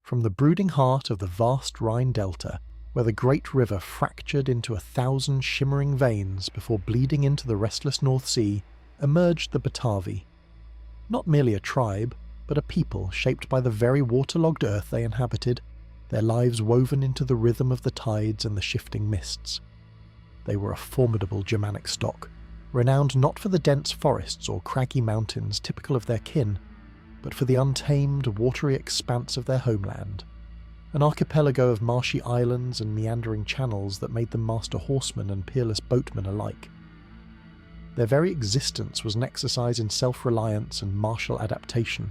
From the brooding heart of the vast Rhine delta, where the great river fractured into 1,000 shimmering veins before bleeding into the restless North Sea, emerged the Batavi. Not merely a tribe, but a people shaped by the very waterlogged earth they inhabited, their lives woven into the rhythm of the tides and the shifting mists. They were a formidable Germanic stock, renowned not for the dense forests or craggy mountains typical of their kin, but for the untamed, watery expanse of their homeland, an archipelago of marshy islands and meandering channels that made them master horsemen and peerless boatmen alike. Their very existence was an exercise in self-reliance and martial adaptation,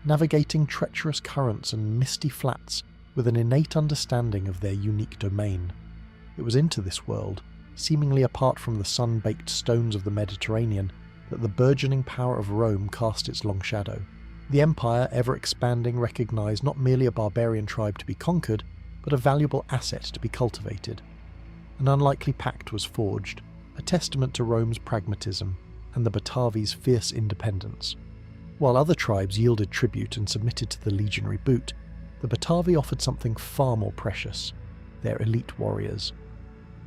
navigating treacherous currents and misty flats with an innate understanding of their unique domain. It was into this world, seemingly apart from the sun-baked stones of the Mediterranean, that the burgeoning power of Rome cast its long shadow. The empire, ever expanding, recognised not merely a barbarian tribe to be conquered, but a valuable asset to be cultivated. An unlikely pact was forged, a testament to Rome's pragmatism and the Batavi's fierce independence. While other tribes yielded tribute and submitted to the legionary boot, the Batavi offered something far more precious: their elite warriors.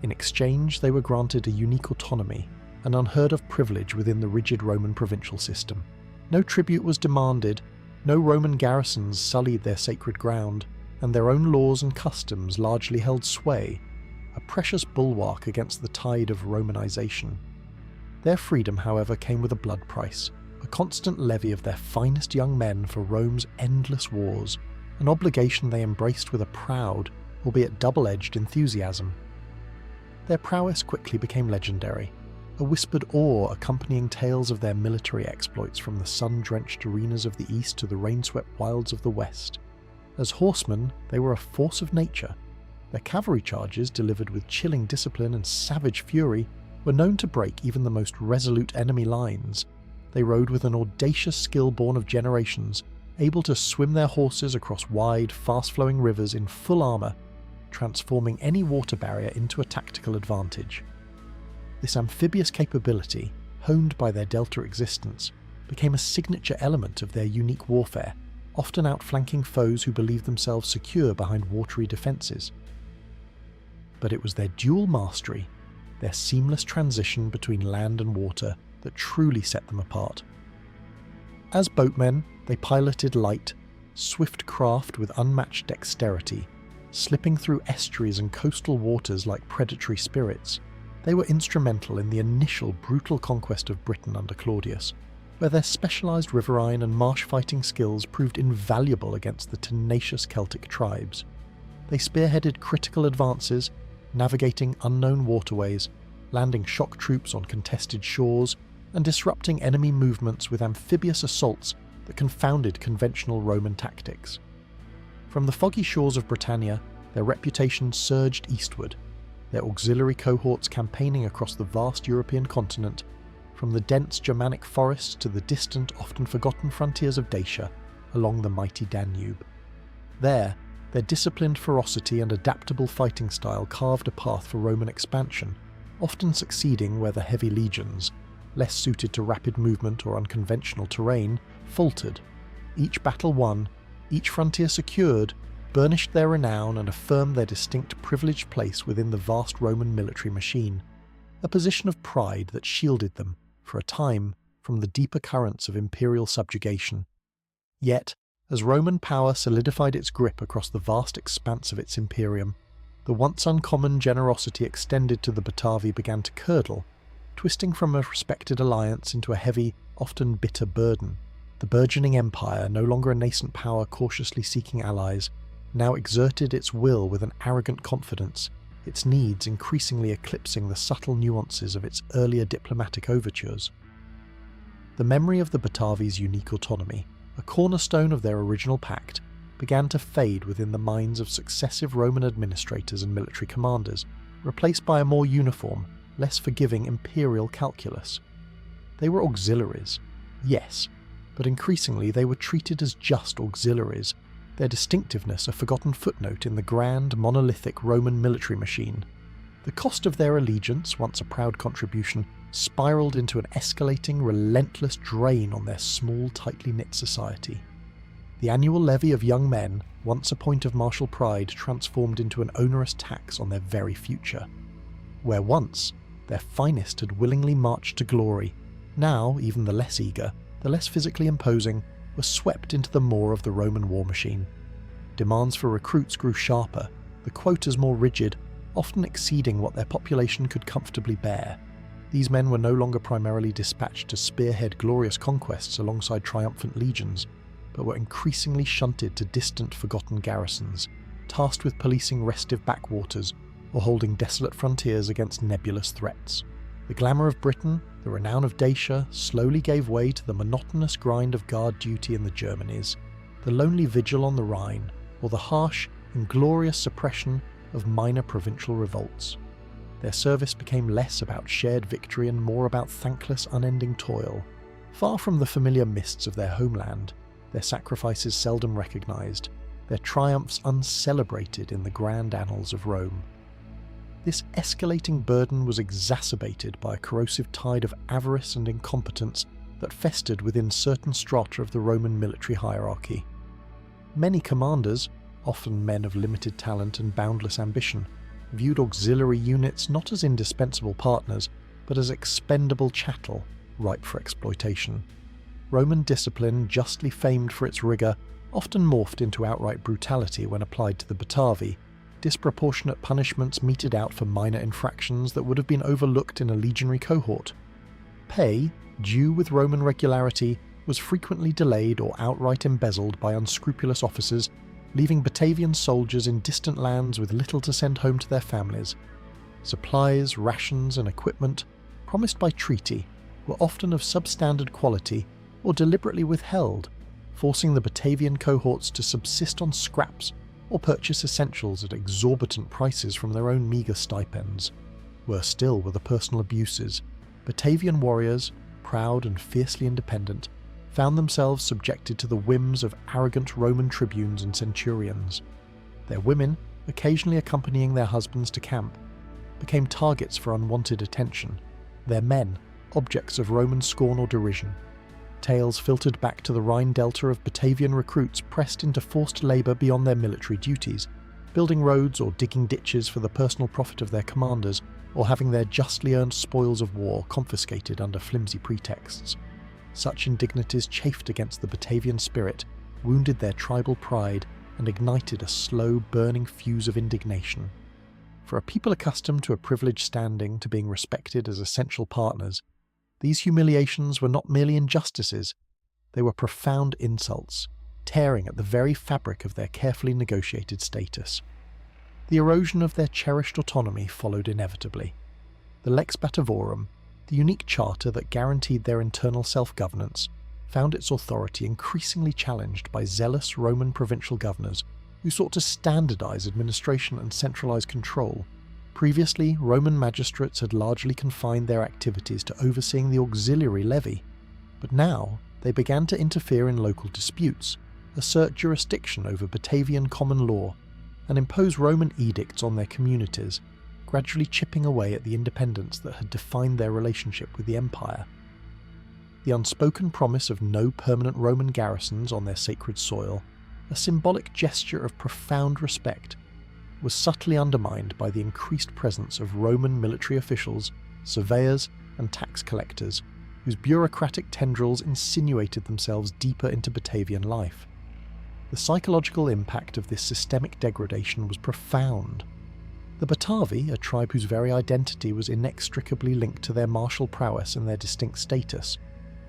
In exchange, they were granted a unique autonomy, an unheard-of privilege within the rigid Roman provincial system. No tribute was demanded, no Roman garrisons sullied their sacred ground, and their own laws and customs largely held sway, a precious bulwark against the tide of Romanization. Their freedom, however, came with a blood price, a constant levy of their finest young men for Rome's endless wars, an obligation they embraced with a proud, albeit double-edged enthusiasm. Their prowess quickly became legendary, a whispered awe accompanying tales of their military exploits from the sun-drenched arenas of the east to the rain-swept wilds of the west. As horsemen, they were a force of nature. Their cavalry charges, delivered with chilling discipline and savage fury, were known to break even the most resolute enemy lines. They rode with an audacious skill born of generations, able to swim their horses across wide, fast-flowing rivers in full armour, transforming any water barrier into a tactical advantage. This amphibious capability, honed by their delta existence, became a signature element of their unique warfare, often outflanking foes who believed themselves secure behind watery defences. But it was their dual mastery, their seamless transition between land and water, that truly set them apart. As boatmen, they piloted light, swift craft with unmatched dexterity, slipping through estuaries and coastal waters like predatory spirits. They were instrumental in the initial brutal conquest of Britain under Claudius, where their specialised riverine and marsh fighting skills proved invaluable against the tenacious Celtic tribes. They spearheaded critical advances, navigating unknown waterways, landing shock troops on contested shores, and disrupting enemy movements with amphibious assaults that confounded conventional Roman tactics. From the foggy shores of Britannia, their reputation surged eastward, their auxiliary cohorts campaigning across the vast European continent, from the dense Germanic forests to the distant, often forgotten frontiers of Dacia, along the mighty Danube. There, their disciplined ferocity and adaptable fighting style carved a path for Roman expansion, often succeeding where the heavy legions, less suited to rapid movement or unconventional terrain, faltered. Each battle won, each frontier secured, burnished their renown and affirmed their distinct privileged place within the vast Roman military machine, a position of pride that shielded them, for a time, from the deeper currents of imperial subjugation. Yet, as Roman power solidified its grip across the vast expanse of its imperium, the once uncommon generosity extended to the Batavi began to curdle, twisting from a respected alliance into a heavy, often bitter burden. The burgeoning empire, no longer a nascent power cautiously seeking allies, now exerted its will with an arrogant confidence, its needs increasingly eclipsing the subtle nuances of its earlier diplomatic overtures. The memory of the Batavi's unique autonomy, a cornerstone of their original pact, began to fade within the minds of successive Roman administrators and military commanders, replaced by a more uniform, less forgiving imperial calculus. They were auxiliaries, yes, but increasingly they were treated as just auxiliaries, their distinctiveness a forgotten footnote in the grand, monolithic Roman military machine. The cost of their allegiance, once a proud contribution, spiralled into an escalating, relentless drain on their small, tightly knit society. The annual levy of young men, once a point of martial pride, transformed into an onerous tax on their very future. Where once their finest had willingly marched to glory, now even the less eager, the less physically imposing, were swept into the maw of the Roman war machine. Demands for recruits grew sharper, the quotas more rigid, often exceeding what their population could comfortably bear. These men were no longer primarily dispatched to spearhead glorious conquests alongside triumphant legions, but were increasingly shunted to distant, forgotten garrisons, tasked with policing restive backwaters or holding desolate frontiers against nebulous threats. The glamour of Britain, the renown of Dacia, slowly gave way to the monotonous grind of guard duty in the Germanies, the lonely vigil on the Rhine, or the harsh, inglorious suppression of minor provincial revolts. Their service became less about shared victory and more about thankless, unending toil. Far from the familiar mists of their homeland, their sacrifices seldom recognised, their triumphs uncelebrated in the grand annals of Rome. This escalating burden was exacerbated by a corrosive tide of avarice and incompetence that festered within certain strata of the Roman military hierarchy. Many commanders, often men of limited talent and boundless ambition, viewed auxiliary units not as indispensable partners, but as expendable chattel, ripe for exploitation. Roman discipline, justly famed for its rigour, often morphed into outright brutality when applied to the Batavi, disproportionate punishments meted out for minor infractions that would have been overlooked in a legionary cohort. Pay, due with Roman regularity, was frequently delayed or outright embezzled by unscrupulous officers, leaving Batavian soldiers in distant lands with little to send home to their families. Supplies, rations, and equipment, promised by treaty, were often of substandard quality or deliberately withheld, forcing the Batavian cohorts to subsist on scraps or purchase essentials at exorbitant prices from their own meagre stipends. Worse still were the personal abuses. Batavian warriors, proud and fiercely independent, found themselves subjected to the whims of arrogant Roman tribunes and centurions. Their women, occasionally accompanying their husbands to camp, became targets for unwanted attention, their men objects of Roman scorn or derision. Tales filtered back to the Rhine Delta of Batavian recruits pressed into forced labour beyond their military duties, building roads or digging ditches for the personal profit of their commanders, or having their justly earned spoils of war confiscated under flimsy pretexts. Such indignities chafed against the Batavian spirit, wounded their tribal pride, and ignited a slow, burning fuse of indignation. For a people accustomed to a privileged standing, to being respected as essential partners, these humiliations were not merely injustices, they were profound insults, tearing at the very fabric of their carefully negotiated status. The erosion of their cherished autonomy followed inevitably. The Lex Batavorum, the unique charter that guaranteed their internal self-governance, found its authority increasingly challenged by zealous Roman provincial governors who sought to standardize administration and centralize control. Previously, Roman magistrates had largely confined their activities to overseeing the auxiliary levy, but now they began to interfere in local disputes, assert jurisdiction over Batavian common law, and impose Roman edicts on their communities, gradually chipping away at the independence that had defined their relationship with the empire. The unspoken promise of no permanent Roman garrisons on their sacred soil, a symbolic gesture of profound respect, was subtly undermined by the increased presence of Roman military officials, surveyors, and tax collectors, whose bureaucratic tendrils insinuated themselves deeper into Batavian life. The psychological impact of this systemic degradation was profound. The Batavi, a tribe whose very identity was inextricably linked to their martial prowess and their distinct status,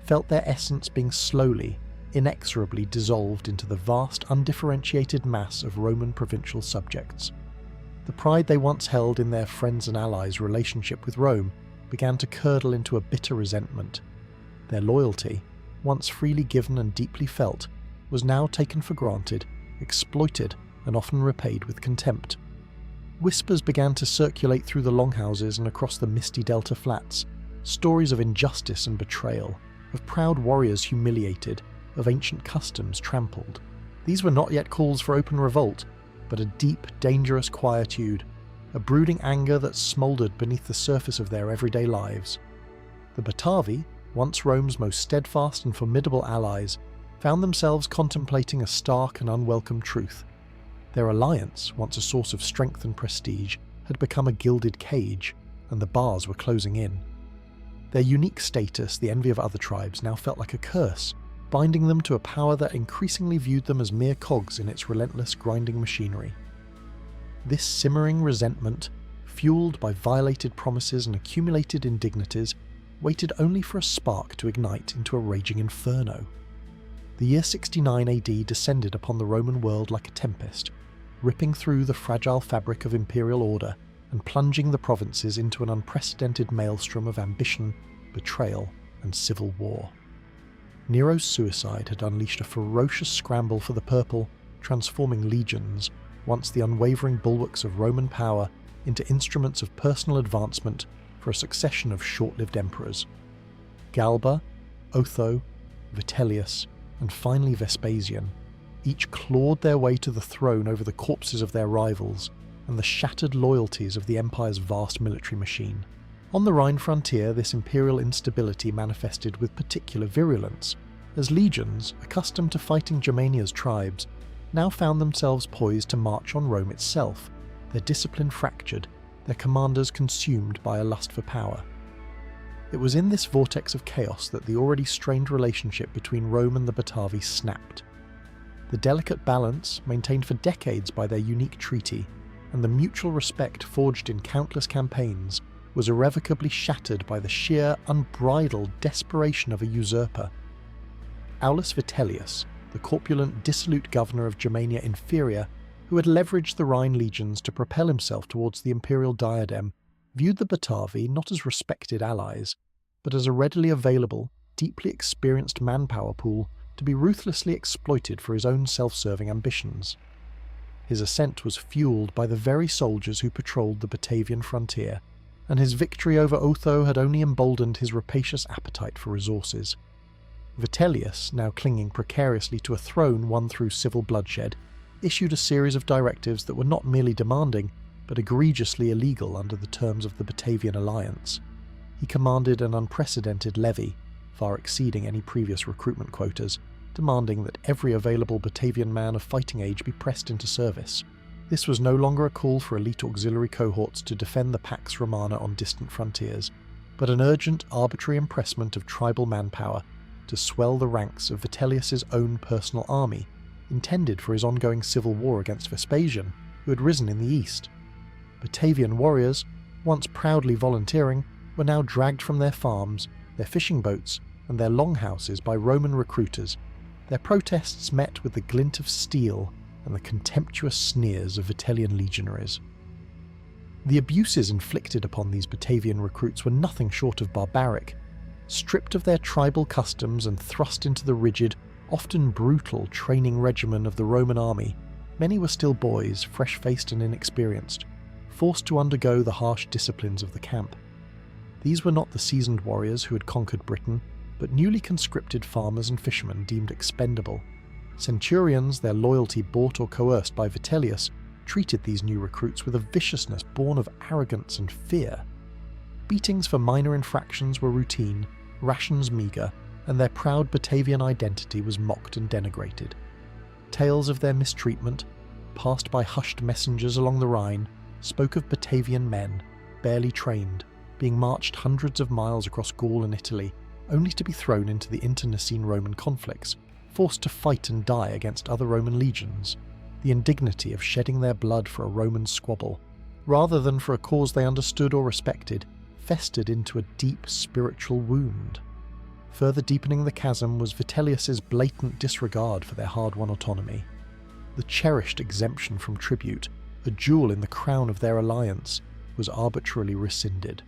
felt their essence being slowly, inexorably dissolved into the vast, undifferentiated mass of Roman provincial subjects. The pride they once held in their friends and allies' relationship with Rome began to curdle into a bitter resentment. Their loyalty, once freely given and deeply felt, was now taken for granted, exploited, and often repaid with contempt. Whispers began to circulate through the longhouses and across the misty delta flats, stories of injustice and betrayal, of proud warriors humiliated, of ancient customs trampled. These were not yet calls for open revolt, but a deep, dangerous quietude, a brooding anger that smouldered beneath the surface of their everyday lives. The Batavi, once Rome's most steadfast and formidable allies, found themselves contemplating a stark and unwelcome truth. Their alliance, once a source of strength and prestige, had become a gilded cage, and the bars were closing in. Their unique status, the envy of other tribes, now felt like a curse, binding them to a power that increasingly viewed them as mere cogs in its relentless grinding machinery. This simmering resentment, fueled by violated promises and accumulated indignities, waited only for a spark to ignite into a raging inferno. The year 69 AD descended upon the Roman world like a tempest, ripping through the fragile fabric of imperial order and plunging the provinces into an unprecedented maelstrom of ambition, betrayal, and civil war. Nero's suicide had unleashed a ferocious scramble for the purple, transforming legions, once the unwavering bulwarks of Roman power, into instruments of personal advancement for a succession of short-lived emperors. Galba, Otho, Vitellius, and finally Vespasian, each clawed their way to the throne over the corpses of their rivals and the shattered loyalties of the empire's vast military machine. On the Rhine frontier, this imperial instability manifested with particular virulence, as legions, accustomed to fighting Germania's tribes, now found themselves poised to march on Rome itself, their discipline fractured, their commanders consumed by a lust for power. It was in this vortex of chaos that the already strained relationship between Rome and the Batavi snapped. The delicate balance, maintained for decades by their unique treaty, and the mutual respect forged in countless campaigns, was irrevocably shattered by the sheer, unbridled desperation of a usurper. Aulus Vitellius, the corpulent, dissolute governor of Germania Inferior, who had leveraged the Rhine legions to propel himself towards the imperial diadem, viewed the Batavi not as respected allies, but as a readily available, deeply experienced manpower pool to be ruthlessly exploited for his own self-serving ambitions. His ascent was fueled by the very soldiers who patrolled the Batavian frontier, and his victory over Otho had only emboldened his rapacious appetite for resources. Vitellius, now clinging precariously to a throne won through civil bloodshed, issued a series of directives that were not merely demanding, but egregiously illegal under the terms of the Batavian alliance. He commanded an unprecedented levy, far exceeding any previous recruitment quotas, demanding that every available Batavian man of fighting age be pressed into service. This was no longer a call for elite auxiliary cohorts to defend the Pax Romana on distant frontiers, but an urgent, arbitrary impressment of tribal manpower to swell the ranks of Vitellius's own personal army, intended for his ongoing civil war against Vespasian, who had risen in the east. Batavian warriors, once proudly volunteering, were now dragged from their farms, their fishing boats, and their longhouses by Roman recruiters, their protests met with the glint of steel and the contemptuous sneers of Vitellian legionaries. The abuses inflicted upon these Batavian recruits were nothing short of barbaric. Stripped of their tribal customs and thrust into the rigid, often brutal training regimen of the Roman army, many were still boys, fresh-faced and inexperienced, forced to undergo the harsh disciplines of the camp. These were not the seasoned warriors who had conquered Britain, but newly conscripted farmers and fishermen deemed expendable. Centurions, their loyalty bought or coerced by Vitellius, treated these new recruits with a viciousness born of arrogance and fear. Beatings for minor infractions were routine, rations meagre, and their proud Batavian identity was mocked and denigrated. Tales of their mistreatment, passed by hushed messengers along the Rhine, spoke of Batavian men, barely trained, being marched hundreds of miles across Gaul and Italy, only to be thrown into the internecine Roman conflicts, forced to fight and die against other Roman legions, the indignity of shedding their blood for a Roman squabble, rather than for a cause they understood or respected, festered into a deep spiritual wound. Further deepening the chasm was Vitellius's blatant disregard for their hard-won autonomy. The cherished exemption from tribute, a jewel in the crown of their alliance, was arbitrarily rescinded.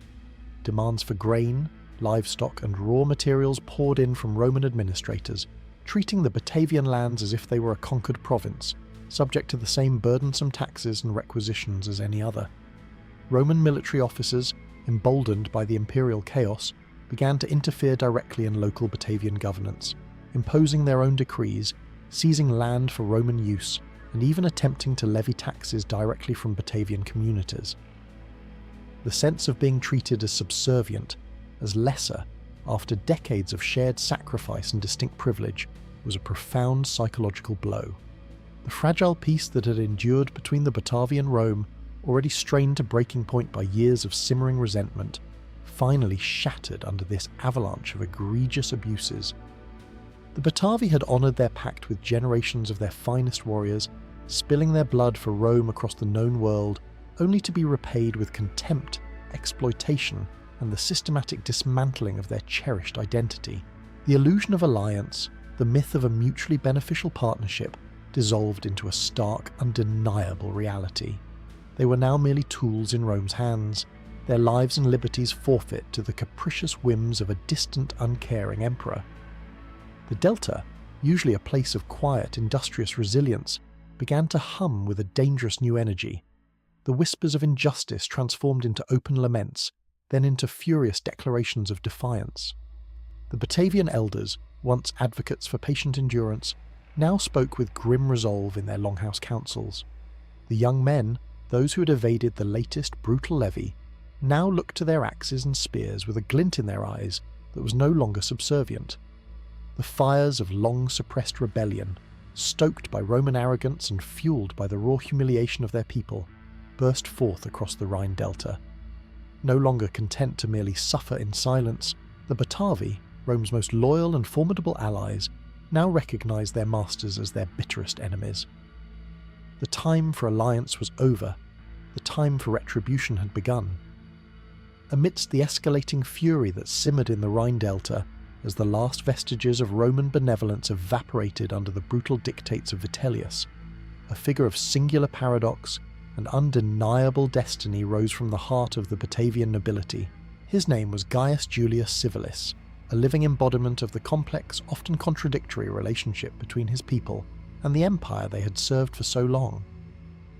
Demands for grain, livestock and raw materials poured in from Roman administrators, treating the Batavian lands as if they were a conquered province, subject to the same burdensome taxes and requisitions as any other. Roman military officers, emboldened by the imperial chaos, began to interfere directly in local Batavian governance, imposing their own decrees, seizing land for Roman use, and even attempting to levy taxes directly from Batavian communities. The sense of being treated as subservient, as lesser, after decades of shared sacrifice and distinct privilege, was a profound psychological blow. The fragile peace that had endured between the Batavi and Rome, already strained to breaking point by years of simmering resentment, finally shattered under this avalanche of egregious abuses. The Batavi had honoured their pact with generations of their finest warriors, spilling their blood for Rome across the known world, only to be repaid with contempt, exploitation, and the systematic dismantling of their cherished identity. The illusion of alliance, the myth of a mutually beneficial partnership, dissolved into a stark, undeniable reality. They were now merely tools in Rome's hands, their lives and liberties forfeit to the capricious whims of a distant, uncaring emperor. The Delta, usually a place of quiet, industrious resilience, began to hum with a dangerous new energy. The whispers of injustice transformed into open laments, then into furious declarations of defiance. The Batavian elders, once advocates for patient endurance, now spoke with grim resolve in their longhouse councils. The young men, those who had evaded the latest brutal levy, now looked to their axes and spears with a glint in their eyes that was no longer subservient. The fires of long-suppressed rebellion, stoked by Roman arrogance and fueled by the raw humiliation of their people, burst forth across the Rhine Delta. No longer content to merely suffer in silence, the Batavi, Rome's most loyal and formidable allies, now recognized their masters as their bitterest enemies. The time for alliance was over. The time for retribution had begun. Amidst the escalating fury that simmered in the Rhine Delta, as the last vestiges of Roman benevolence evaporated under the brutal dictates of Vitellius, a figure of singular paradox and undeniable destiny rose from the heart of the Batavian nobility. His name was Gaius Julius Civilis, a living embodiment of the complex, often contradictory relationship between his people and the empire they had served for so long.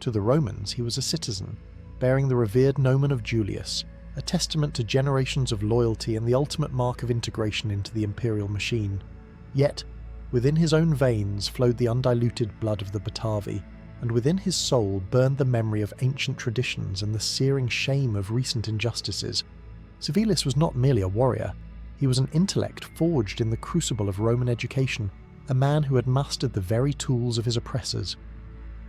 To the Romans he was a citizen, bearing the revered nomen of Julius, a testament to generations of loyalty and the ultimate mark of integration into the imperial machine. Yet, within his own veins flowed the undiluted blood of the Batavi, and within his soul burned the memory of ancient traditions and the searing shame of recent injustices. Civilis was not merely a warrior, he was an intellect forged in the crucible of Roman education, a man who had mastered the very tools of his oppressors.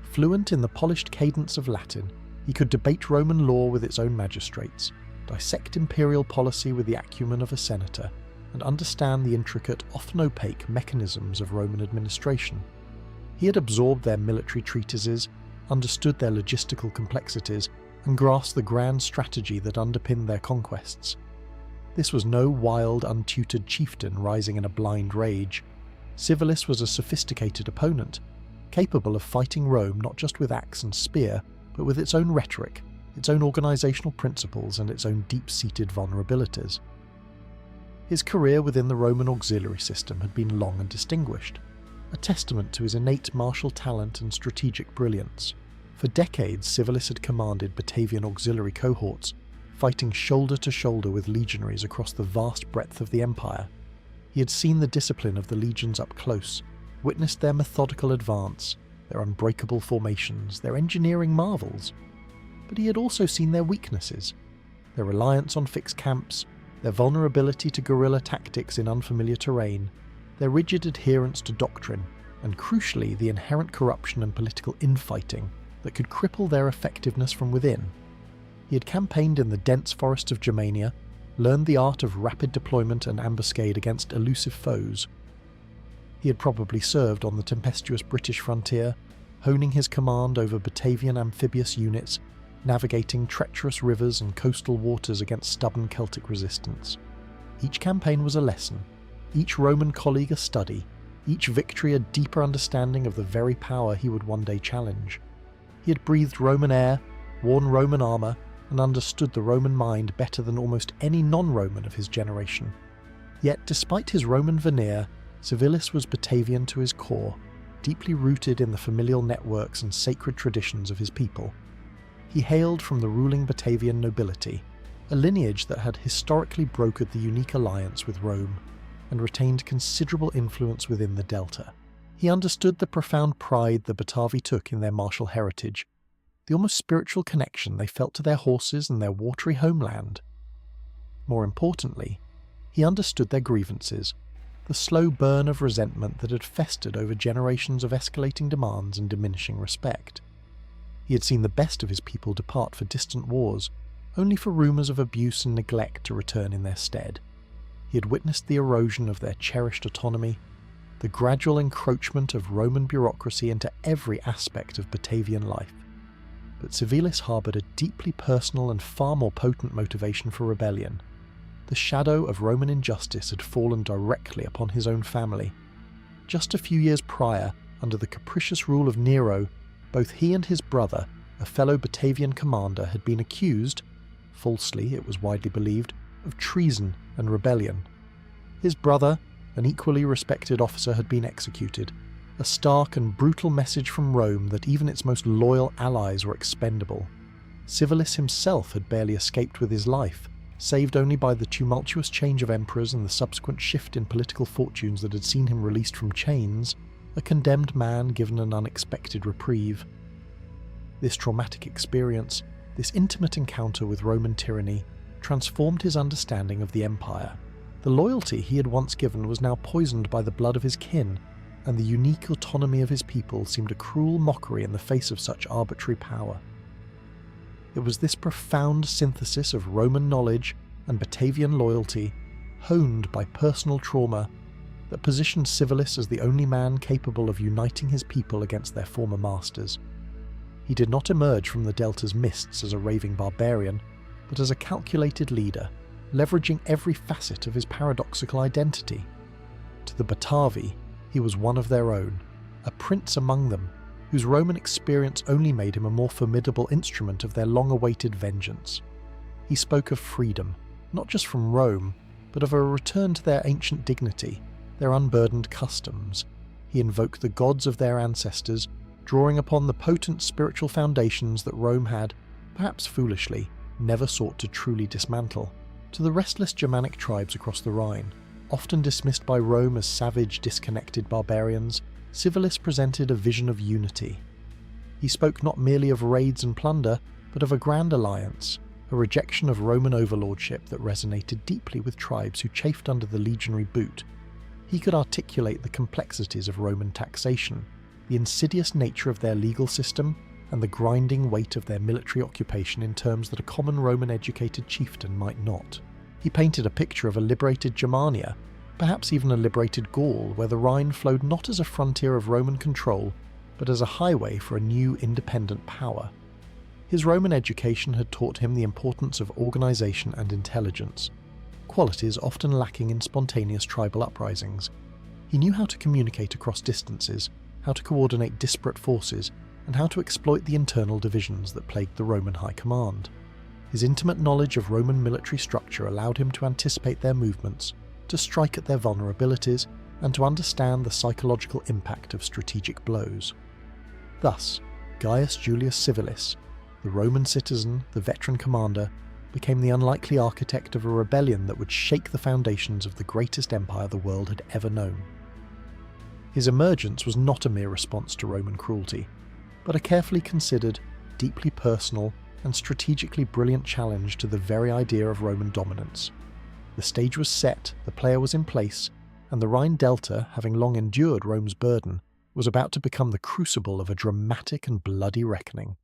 Fluent in the polished cadence of Latin, he could debate Roman law with its own magistrates, dissect imperial policy with the acumen of a senator, and understand the intricate, often opaque mechanisms of Roman administration. He had absorbed their military treatises, understood their logistical complexities, and grasped the grand strategy that underpinned their conquests. This was no wild, untutored chieftain rising in a blind rage. Civilis was a sophisticated opponent, capable of fighting Rome not just with axe and spear, but with its own rhetoric, its own organisational principles, and its own deep-seated vulnerabilities. His career within the Roman auxiliary system had been long and distinguished, a testament to his innate martial talent and strategic brilliance. For decades, Civilis had commanded Batavian auxiliary cohorts, fighting shoulder to shoulder with legionaries across the vast breadth of the empire. He had seen the discipline of the legions up close, witnessed their methodical advance, their unbreakable formations, their engineering marvels. But he had also seen their weaknesses, their reliance on fixed camps, their vulnerability to guerrilla tactics in unfamiliar terrain, their rigid adherence to doctrine, and crucially the inherent corruption and political infighting that could cripple their effectiveness from within. He had campaigned in the dense forests of Germania, learned the art of rapid deployment and ambuscade against elusive foes. He had probably served on the tempestuous British frontier, honing his command over Batavian amphibious units, navigating treacherous rivers and coastal waters against stubborn Celtic resistance. Each campaign was a lesson, each Roman colleague a study, each victory a deeper understanding of the very power he would one day challenge. He had breathed Roman air, worn Roman armour, and understood the Roman mind better than almost any non-Roman of his generation. Yet, despite his Roman veneer, Civilis was Batavian to his core, deeply rooted in the familial networks and sacred traditions of his people. He hailed from the ruling Batavian nobility, a lineage that had historically brokered the unique alliance with Rome, and retained considerable influence within the Delta. He understood the profound pride the Batavi took in their martial heritage, the almost spiritual connection they felt to their horses and their watery homeland. More importantly, he understood their grievances, the slow burn of resentment that had festered over generations of escalating demands and diminishing respect. He had seen the best of his people depart for distant wars, only for rumours of abuse and neglect to return in their stead. He had witnessed the erosion of their cherished autonomy, the gradual encroachment of Roman bureaucracy into every aspect of Batavian life. But Civilis harboured a deeply personal and far more potent motivation for rebellion. The shadow of Roman injustice had fallen directly upon his own family. Just a few years prior, under the capricious rule of Nero, both he and his brother, a fellow Batavian commander, had been accused, falsely it was widely believed, of treason and rebellion. His brother, an equally respected officer, had been executed, a stark and brutal message from Rome that even its most loyal allies were expendable. Civilis himself had barely escaped with his life, saved only by the tumultuous change of emperors and the subsequent shift in political fortunes that had seen him released from chains, a condemned man given an unexpected reprieve. This traumatic experience, this intimate encounter with Roman tyranny, transformed his understanding of the empire. The loyalty he had once given was now poisoned by the blood of his kin, and the unique autonomy of his people seemed a cruel mockery in the face of such arbitrary power. It was this profound synthesis of Roman knowledge and Batavian loyalty, honed by personal trauma, that positioned Civilis as the only man capable of uniting his people against their former masters. He did not emerge from the Delta's mists as a raving barbarian, but as a calculated leader, leveraging every facet of his paradoxical identity. To the Batavi, he was one of their own, a prince among them, whose Roman experience only made him a more formidable instrument of their long-awaited vengeance. He spoke of freedom, not just from Rome, but of a return to their ancient dignity, their unburdened customs. He invoked the gods of their ancestors, drawing upon the potent spiritual foundations that Rome had, perhaps foolishly, never sought to truly dismantle. To the restless Germanic tribes across the Rhine, often dismissed by Rome as savage, disconnected barbarians, Civilis presented a vision of unity. He spoke not merely of raids and plunder, but of a grand alliance, a rejection of Roman overlordship that resonated deeply with tribes who chafed under the legionary boot. He could articulate the complexities of Roman taxation, the insidious nature of their legal system, and the grinding weight of their military occupation in terms that a common Roman-educated chieftain might not. He painted a picture of a liberated Germania, perhaps even a liberated Gaul, where the Rhine flowed not as a frontier of Roman control, but as a highway for a new independent power. His Roman education had taught him the importance of organisation and intelligence, qualities often lacking in spontaneous tribal uprisings. He knew how to communicate across distances, how to coordinate disparate forces, and how to exploit the internal divisions that plagued the Roman high command. His intimate knowledge of Roman military structure allowed him to anticipate their movements, to strike at their vulnerabilities, and to understand the psychological impact of strategic blows. Thus, Gaius Julius Civilis, the Roman citizen, the veteran commander, became the unlikely architect of a rebellion that would shake the foundations of the greatest empire the world had ever known. His emergence was not a mere response to Roman cruelty, but a carefully considered, deeply personal, and strategically brilliant challenge to the very idea of Roman dominance. The stage was set, the player was in place, and the Rhine Delta, having long endured Rome's burden, was about to become the crucible of a dramatic and bloody reckoning.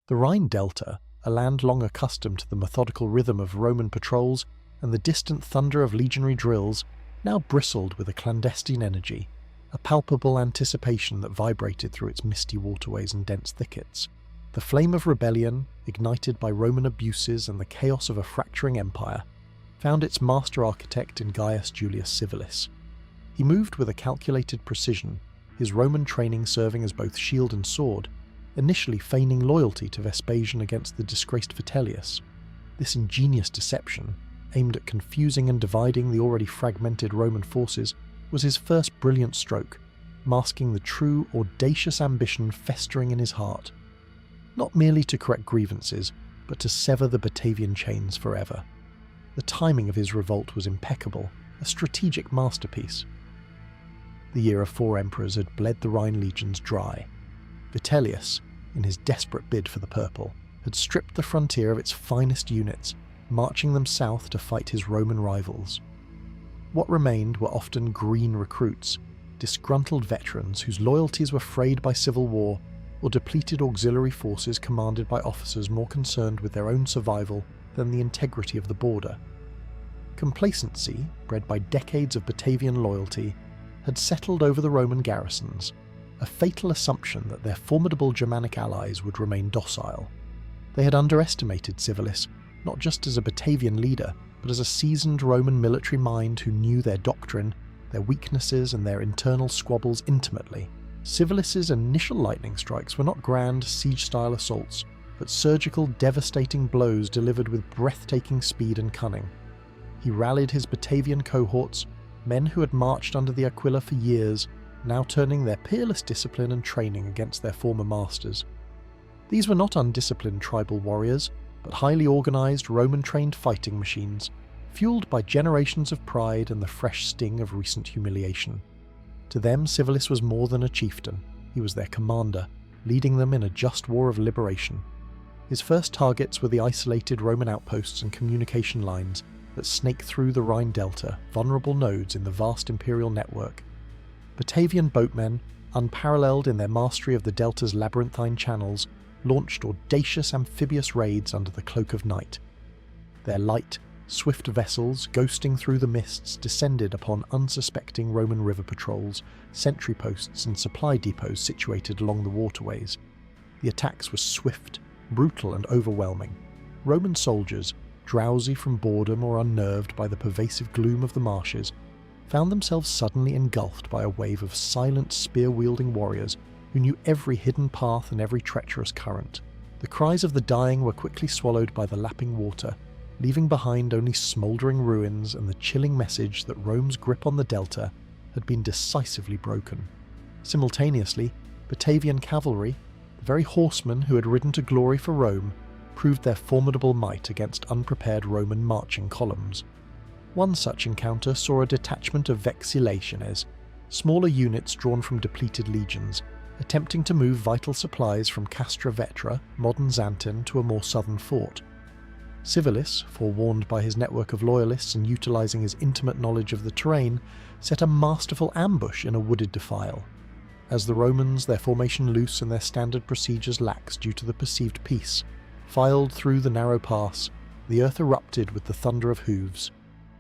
The Rhine Delta, a land long accustomed to the methodical rhythm of Roman patrols and the distant thunder of legionary drills, now bristled with a clandestine energy, a palpable anticipation that vibrated through its misty waterways and dense thickets. The flame of rebellion, ignited by Roman abuses and the chaos of a fracturing empire, found its master architect in Gaius Julius Civilis. He moved with a calculated precision, his Roman training serving as both shield and sword, initially feigning loyalty to Vespasian against the disgraced Vitellius. This ingenious deception, aimed at confusing and dividing the already fragmented Roman forces, was his first brilliant stroke, masking the true, audacious ambition festering in his heart. Not merely to correct grievances, but to sever the Batavian chains forever. The timing of his revolt was impeccable, a strategic masterpiece. The year of 4 emperors had bled the Rhine legions dry. Vitellius, in his desperate bid for the purple, had stripped the frontier of its finest units, marching them south to fight his Roman rivals. What remained were often green recruits, disgruntled veterans whose loyalties were frayed by civil war, or depleted auxiliary forces commanded by officers more concerned with their own survival than the integrity of the border. Complacency, bred by decades of Batavian loyalty, had settled over the Roman garrisons, a fatal assumption that their formidable Germanic allies would remain docile. They had underestimated Civilis, not just as a Batavian leader, but as a seasoned Roman military mind who knew their doctrine, their weaknesses and their internal squabbles intimately. Civilis's initial lightning strikes were not grand siege-style assaults, but surgical, devastating blows delivered with breathtaking speed and cunning. He rallied his Batavian cohorts, men who had marched under the Aquila for years, now turning their peerless discipline and training against their former masters. These were not undisciplined tribal warriors, but highly organised Roman-trained fighting machines, fueled by generations of pride and the fresh sting of recent humiliation. To them, Civilis was more than a chieftain. He was their commander, leading them in a just war of liberation. His first targets were the isolated Roman outposts and communication lines that snake through the Rhine Delta, vulnerable nodes in the vast imperial network. Batavian boatmen, unparalleled in their mastery of the Delta's labyrinthine channels, launched audacious amphibious raids under the cloak of night. Their light, swift vessels, ghosting through the mists, descended upon unsuspecting Roman river patrols, sentry posts and supply depots situated along the waterways. The attacks were swift, brutal and overwhelming. Roman soldiers, drowsy from boredom or unnerved by the pervasive gloom of the marshes, found themselves suddenly engulfed by a wave of silent spear-wielding warriors who knew every hidden path and every treacherous current. The cries of the dying were quickly swallowed by the lapping water, leaving behind only smouldering ruins and the chilling message that Rome's grip on the Delta had been decisively broken. Simultaneously, Batavian cavalry, the very horsemen who had ridden to glory for Rome, proved their formidable might against unprepared Roman marching columns. One such encounter saw a detachment of vexillationes, smaller units drawn from depleted legions, attempting to move vital supplies from Castra Vetra, modern Xanten, to a more southern fort. Civilis, forewarned by his network of loyalists and utilising his intimate knowledge of the terrain, set a masterful ambush in a wooded defile. As the Romans, their formation loose and their standard procedures lax due to the perceived peace, filed through the narrow pass, the earth erupted with the thunder of hooves.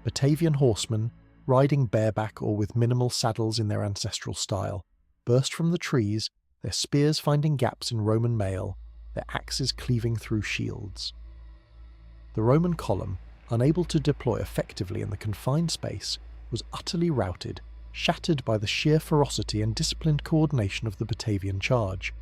Batavian horsemen, riding bareback or with minimal saddles in their ancestral style, burst from the trees, their spears finding gaps in Roman mail, their axes cleaving through shields. The Roman column, unable to deploy effectively in the confined space, was utterly routed, shattered by the sheer ferocity and disciplined coordination of the Batavian charge.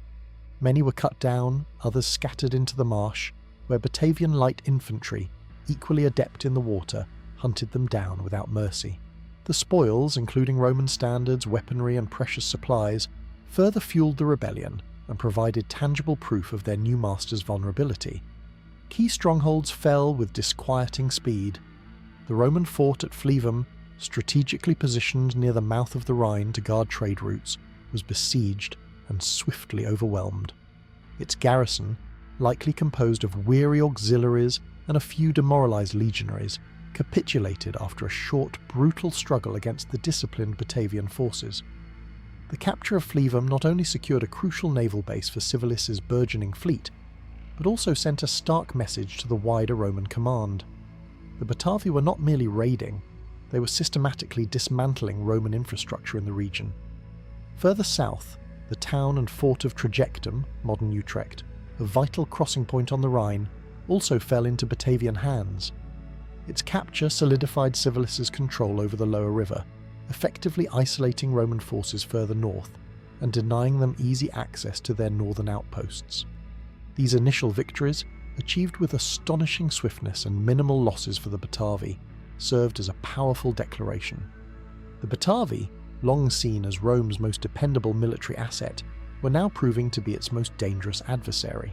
Many were cut down, others scattered into the marsh, where Batavian light infantry, equally adept in the water, hunted them down without mercy. The spoils, including Roman standards, weaponry and precious supplies, further fueled the rebellion and provided tangible proof of their new master's vulnerability. Key strongholds fell with disquieting speed. The Roman fort at Flevum, strategically positioned near the mouth of the Rhine to guard trade routes, was besieged and swiftly overwhelmed. Its garrison, likely composed of weary auxiliaries and a few demoralised legionaries, capitulated after a short, brutal struggle against the disciplined Batavian forces. The capture of Flevum not only secured a crucial naval base for Civilis's burgeoning fleet, but also sent a stark message to the wider Roman command. The Batavi were not merely raiding, they were systematically dismantling Roman infrastructure in the region. Further south, the town and fort of Trajectum, modern Utrecht, a vital crossing point on the Rhine, also fell into Batavian hands. Its capture solidified Civilis's control over the lower river, effectively isolating Roman forces further north and denying them easy access to their northern outposts. These initial victories, achieved with astonishing swiftness and minimal losses for the Batavi, served as a powerful declaration. The Batavi, long seen as Rome's most dependable military asset, were now proving to be its most dangerous adversary.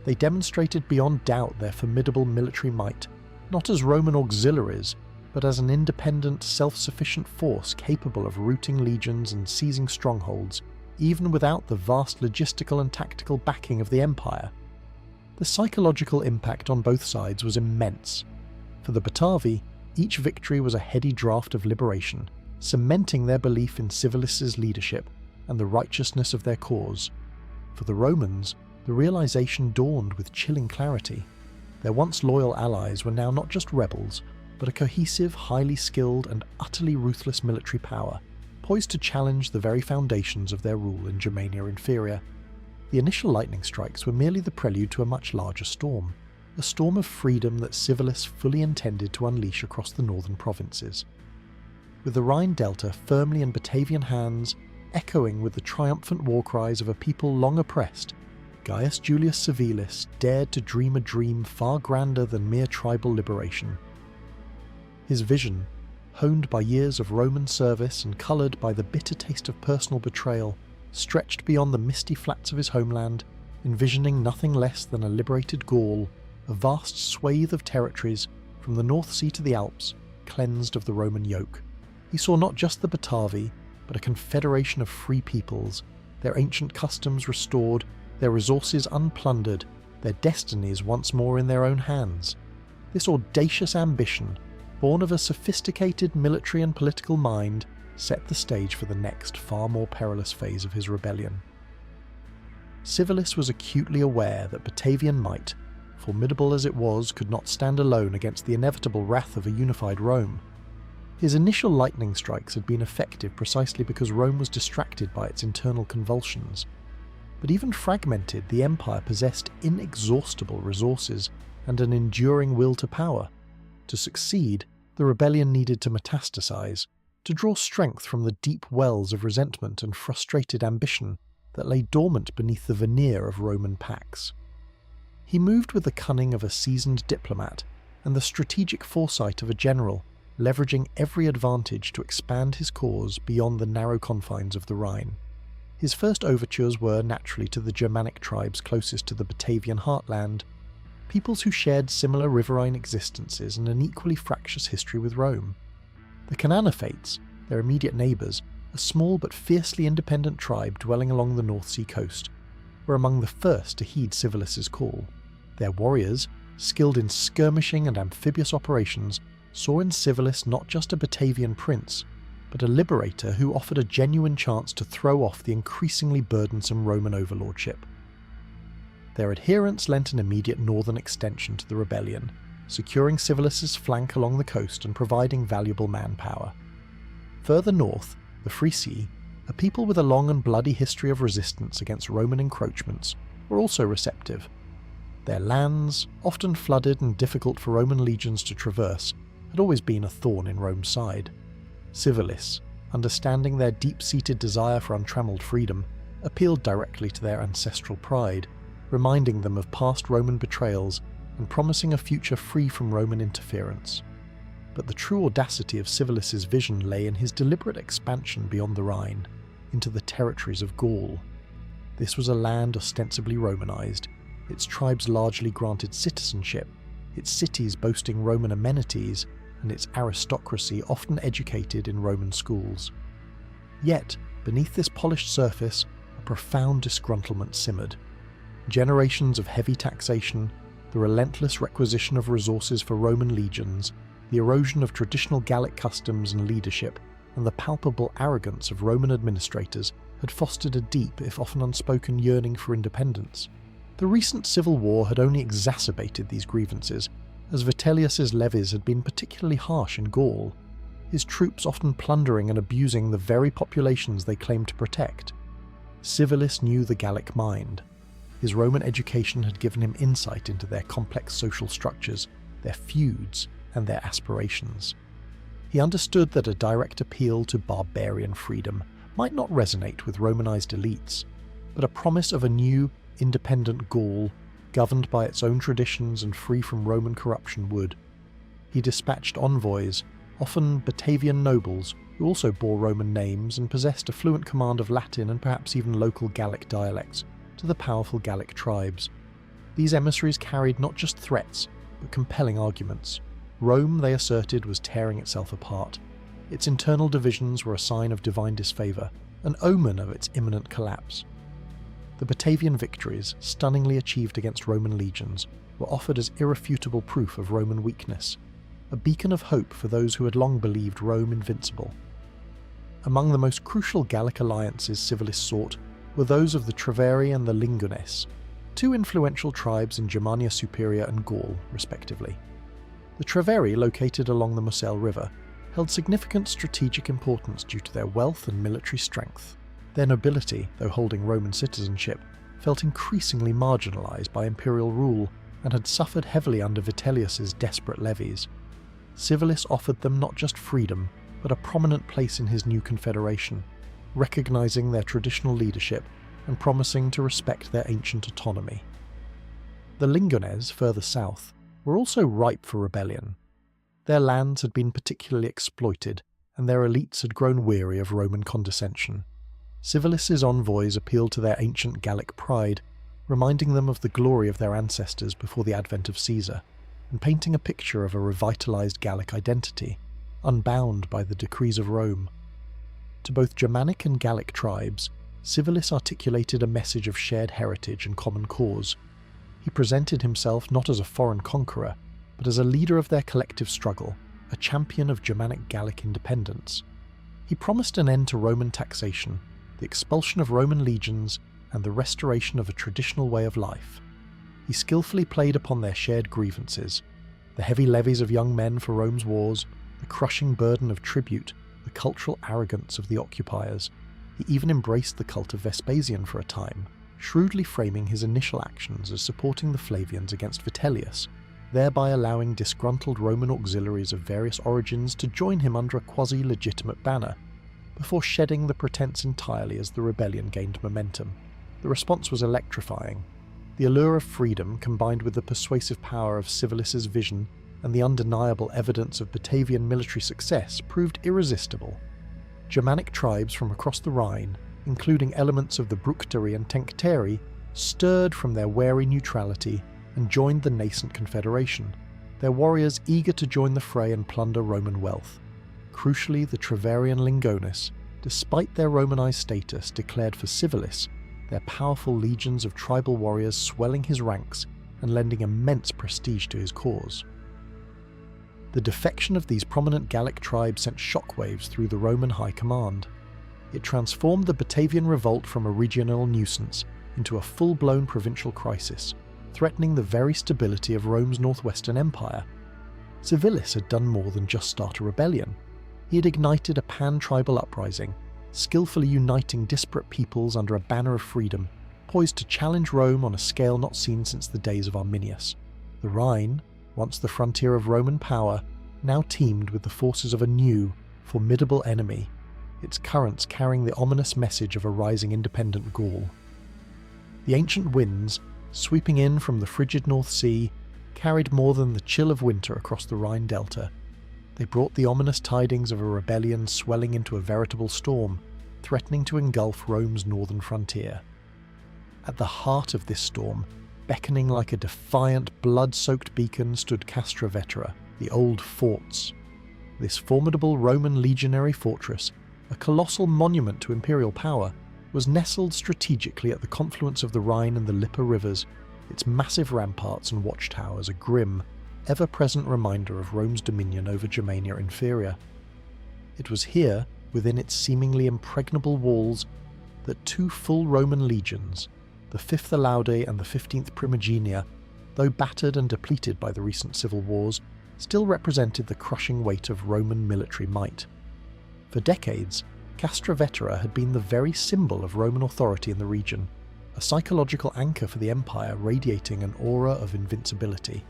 They demonstrated beyond doubt their formidable military might, not as Roman auxiliaries, but as an independent, self-sufficient force capable of routing legions and seizing strongholds, even without the vast logistical and tactical backing of the empire. The psychological impact on both sides was immense. For the Batavi, Each victory was a heady draft of liberation, cementing their belief in Civilis' leadership and the righteousness of their cause. For the Romans, the realization dawned with chilling clarity. Their once loyal allies were now not just rebels, but a cohesive, highly skilled, and utterly ruthless military power, poised to challenge the very foundations of their rule in Germania Inferior. The initial lightning strikes were merely the prelude to a much larger storm, a storm of freedom that Civilis fully intended to unleash across the northern provinces. With the Rhine Delta firmly in Batavian hands, echoing with the triumphant war cries of a people long oppressed, Gaius Julius Civilis dared to dream a dream far grander than mere tribal liberation. His vision, honed by years of Roman service and coloured by the bitter taste of personal betrayal, stretched beyond the misty flats of his homeland, envisioning nothing less than a liberated Gaul, a vast swathe of territories from the North Sea to the Alps, cleansed of the Roman yoke. He saw not just the Batavi, but a confederation of free peoples, their ancient customs restored, their resources unplundered, their destinies once more in their own hands. This audacious ambition, born of a sophisticated military and political mind, set the stage for the next, far more perilous phase of his rebellion. Civilis was acutely aware that Batavian might, formidable as it was, could not stand alone against the inevitable wrath of a unified Rome. His initial lightning strikes had been effective precisely because Rome was distracted by its internal convulsions. But even fragmented, the empire possessed inexhaustible resources and an enduring will to power. To succeed, the rebellion needed to metastasize, to draw strength from the deep wells of resentment and frustrated ambition that lay dormant beneath the veneer of Roman pax. He moved with the cunning of a seasoned diplomat and the strategic foresight of a general, leveraging every advantage to expand his cause beyond the narrow confines of the Rhine. His first overtures were naturally to the Germanic tribes closest to the Batavian heartland, peoples who shared similar riverine existences and an equally fractious history with Rome. The Cananophates, their immediate neighbours, a small but fiercely independent tribe dwelling along the North Sea coast, were among the first to heed Civilis' call. Their warriors, skilled in skirmishing and amphibious operations, saw in Civilis not just a Batavian prince, but a liberator who offered a genuine chance to throw off the increasingly burdensome Roman overlordship. Their adherents lent an immediate northern extension to the rebellion, securing Civilis' flank along the coast and providing valuable manpower. Further north, the Frisi, a people with a long and bloody history of resistance against Roman encroachments, were also receptive. Their lands, often flooded and difficult for Roman legions to traverse, had always been a thorn in Rome's side. Civilis, understanding their deep-seated desire for untrammeled freedom, appealed directly to their ancestral pride, reminding them of past Roman betrayals and promising a future free from Roman interference. But the true audacity of Civilis' vision lay in his deliberate expansion beyond the Rhine, into the territories of Gaul. This was a land ostensibly Romanized, its tribes largely granted citizenship, its cities boasting Roman amenities, and its aristocracy often educated in Roman schools. Yet, beneath this polished surface, a profound disgruntlement simmered. Generations of heavy taxation, the relentless requisition of resources for Roman legions, the erosion of traditional Gallic customs and leadership, and the palpable arrogance of Roman administrators had fostered a deep, if often unspoken, yearning for independence. The recent civil war had only exacerbated these grievances, as Vitellius's levies had been particularly harsh in Gaul, his troops often plundering and abusing the very populations they claimed to protect. Civilis knew the Gallic mind. His Roman education had given him insight into their complex social structures, their feuds, and their aspirations. He understood that a direct appeal to barbarian freedom might not resonate with Romanized elites, but a promise of a new, independent Gaul, governed by its own traditions and free from Roman corruption would. He dispatched envoys, often Batavian nobles, who also bore Roman names and possessed a fluent command of Latin and perhaps even local Gallic dialects, to the powerful Gallic tribes. These emissaries carried not just threats, but compelling arguments. Rome, they asserted, was tearing itself apart. Its internal divisions were a sign of divine disfavour, an omen of its imminent collapse. The Batavian victories, stunningly achieved against Roman legions, were offered as irrefutable proof of Roman weakness, a beacon of hope for those who had long believed Rome invincible. Among the most crucial Gallic alliances Civilis sought were those of the Treveri and the Lingones, two influential tribes in Germania Superior and Gaul, respectively. The Treveri, located along the Moselle River, held significant strategic importance due to their wealth and military strength. Their nobility, though holding Roman citizenship, felt increasingly marginalised by imperial rule and had suffered heavily under Vitellius's desperate levies. Civilis offered them not just freedom, but a prominent place in his new confederation, recognising their traditional leadership and promising to respect their ancient autonomy. The Lingones, further south, were also ripe for rebellion. Their lands had been particularly exploited, and their elites had grown weary of Roman condescension. Civilis's envoys appealed to their ancient Gallic pride, reminding them of the glory of their ancestors before the advent of Caesar, and painting a picture of a revitalised Gallic identity, unbound by the decrees of Rome. To both Germanic and Gallic tribes, Civilis articulated a message of shared heritage and common cause. He presented himself not as a foreign conqueror, but as a leader of their collective struggle, a champion of Germanic Gallic independence. He promised an end to Roman taxation, the expulsion of Roman legions, and the restoration of a traditional way of life. He skillfully played upon their shared grievances, the heavy levies of young men for Rome's wars, the crushing burden of tribute, the cultural arrogance of the occupiers. He even embraced the cult of Vespasian for a time, shrewdly framing his initial actions as supporting the Flavians against Vitellius, thereby allowing disgruntled Roman auxiliaries of various origins to join him under a quasi-legitimate banner, before shedding the pretense entirely as the rebellion gained momentum. The response was electrifying. The allure of freedom, combined with the persuasive power of Civilis's vision and the undeniable evidence of Batavian military success, proved irresistible. Germanic tribes from across the Rhine, including elements of the Bructeri and Tencteri, stirred from their wary neutrality and joined the nascent confederation, their warriors eager to join the fray and plunder Roman wealth. Crucially, the Treveri and Lingones, despite their Romanized status, declared for Civilis, their powerful legions of tribal warriors swelling his ranks and lending immense prestige to his cause. The defection of these prominent Gallic tribes sent shockwaves through the Roman high command. It transformed the Batavian revolt from a regional nuisance into a full-blown provincial crisis, threatening the very stability of Rome's northwestern empire. Civilis had done more than just start a rebellion. He had ignited a pan-tribal uprising, skillfully uniting disparate peoples under a banner of freedom, poised to challenge Rome on a scale not seen since the days of Arminius. The Rhine, once the frontier of Roman power, now teemed with the forces of a new, formidable enemy, its currents carrying the ominous message of a rising independent Gaul. The ancient winds, sweeping in from the frigid North Sea, carried more than the chill of winter across the Rhine delta. They brought the ominous tidings of a rebellion swelling into a veritable storm, threatening to engulf Rome's northern frontier. At the heart of this storm, beckoning like a defiant, blood-soaked beacon, stood Castra Vetera, the old forts. This formidable Roman legionary fortress, a colossal monument to imperial power, was nestled strategically at the confluence of the Rhine and the Lippe rivers, its massive ramparts and watchtowers a grim, ever-present reminder of Rome's dominion over Germania Inferior. It was here, within its seemingly impregnable walls, that two full Roman legions, the 5th Alaudae and the 15th Primigenia, though battered and depleted by the recent civil wars, still represented the crushing weight of Roman military might. For decades, Castra Vetera had been the very symbol of Roman authority in the region, a psychological anchor for the empire radiating an aura of invincibility.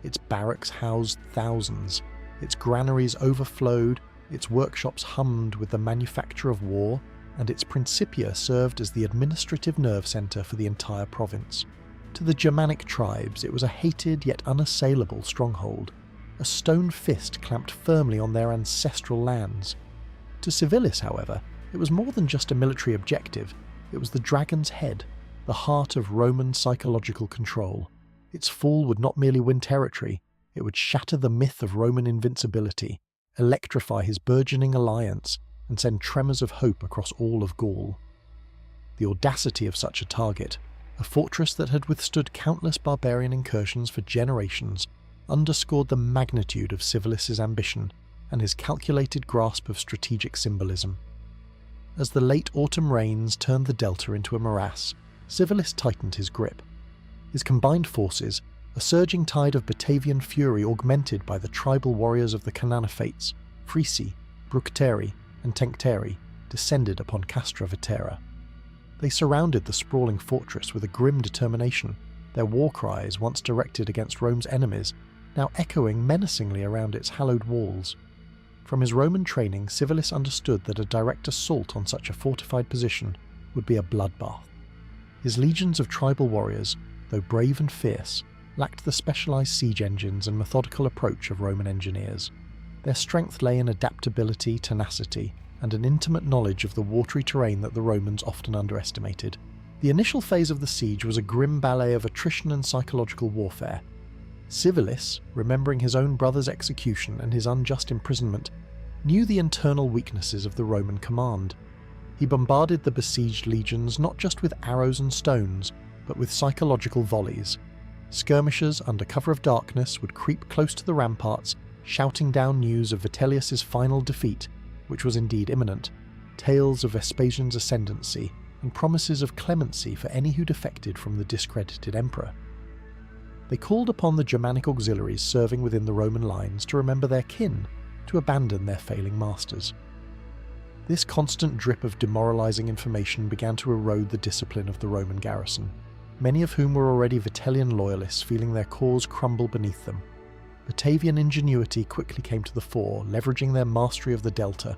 Its barracks housed thousands, its granaries overflowed, its workshops hummed with the manufacture of war, and its Principia served as the administrative nerve centre for the entire province. To the Germanic tribes, it was a hated yet unassailable stronghold, a stone fist clamped firmly on their ancestral lands. To Civilis, however, it was more than just a military objective. It was the dragon's head, the heart of Roman psychological control. Its fall would not merely win territory, it would shatter the myth of Roman invincibility, electrify his burgeoning alliance, and send tremors of hope across all of Gaul. The audacity of such a target, a fortress that had withstood countless barbarian incursions for generations, underscored the magnitude of Civilis's ambition and his calculated grasp of strategic symbolism. As the late autumn rains turned the delta into a morass, Civilis tightened his grip. His combined forces, a surging tide of Batavian fury augmented by the tribal warriors of the Cananophates, Frisi, Bructeri, and Tencteri, descended upon Castra Vetera. They surrounded the sprawling fortress with a grim determination, their war cries, once directed against Rome's enemies, now echoing menacingly around its hallowed walls. From his Roman training, Civilis understood that a direct assault on such a fortified position would be a bloodbath. His legions of tribal warriors, though brave and fierce, lacked the specialized siege engines and methodical approach of Roman engineers. Their strength lay in adaptability, tenacity, and an intimate knowledge of the watery terrain that the Romans often underestimated. The initial phase of the siege was a grim ballet of attrition and psychological warfare. Civilis, remembering his own brother's execution and his unjust imprisonment, knew the internal weaknesses of the Roman command. He bombarded the besieged legions not just with arrows and stones, but with psychological volleys. Skirmishers under cover of darkness would creep close to the ramparts, shouting down news of Vitellius's final defeat, which was indeed imminent, tales of Vespasian's ascendancy, and promises of clemency for any who defected from the discredited emperor. They called upon the Germanic auxiliaries serving within the Roman lines to remember their kin, to abandon their failing masters. This constant drip of demoralizing information began to erode the discipline of the Roman garrison, many of whom were already Vitellian loyalists feeling their cause crumble beneath them. Batavian ingenuity quickly came to the fore, leveraging their mastery of the delta.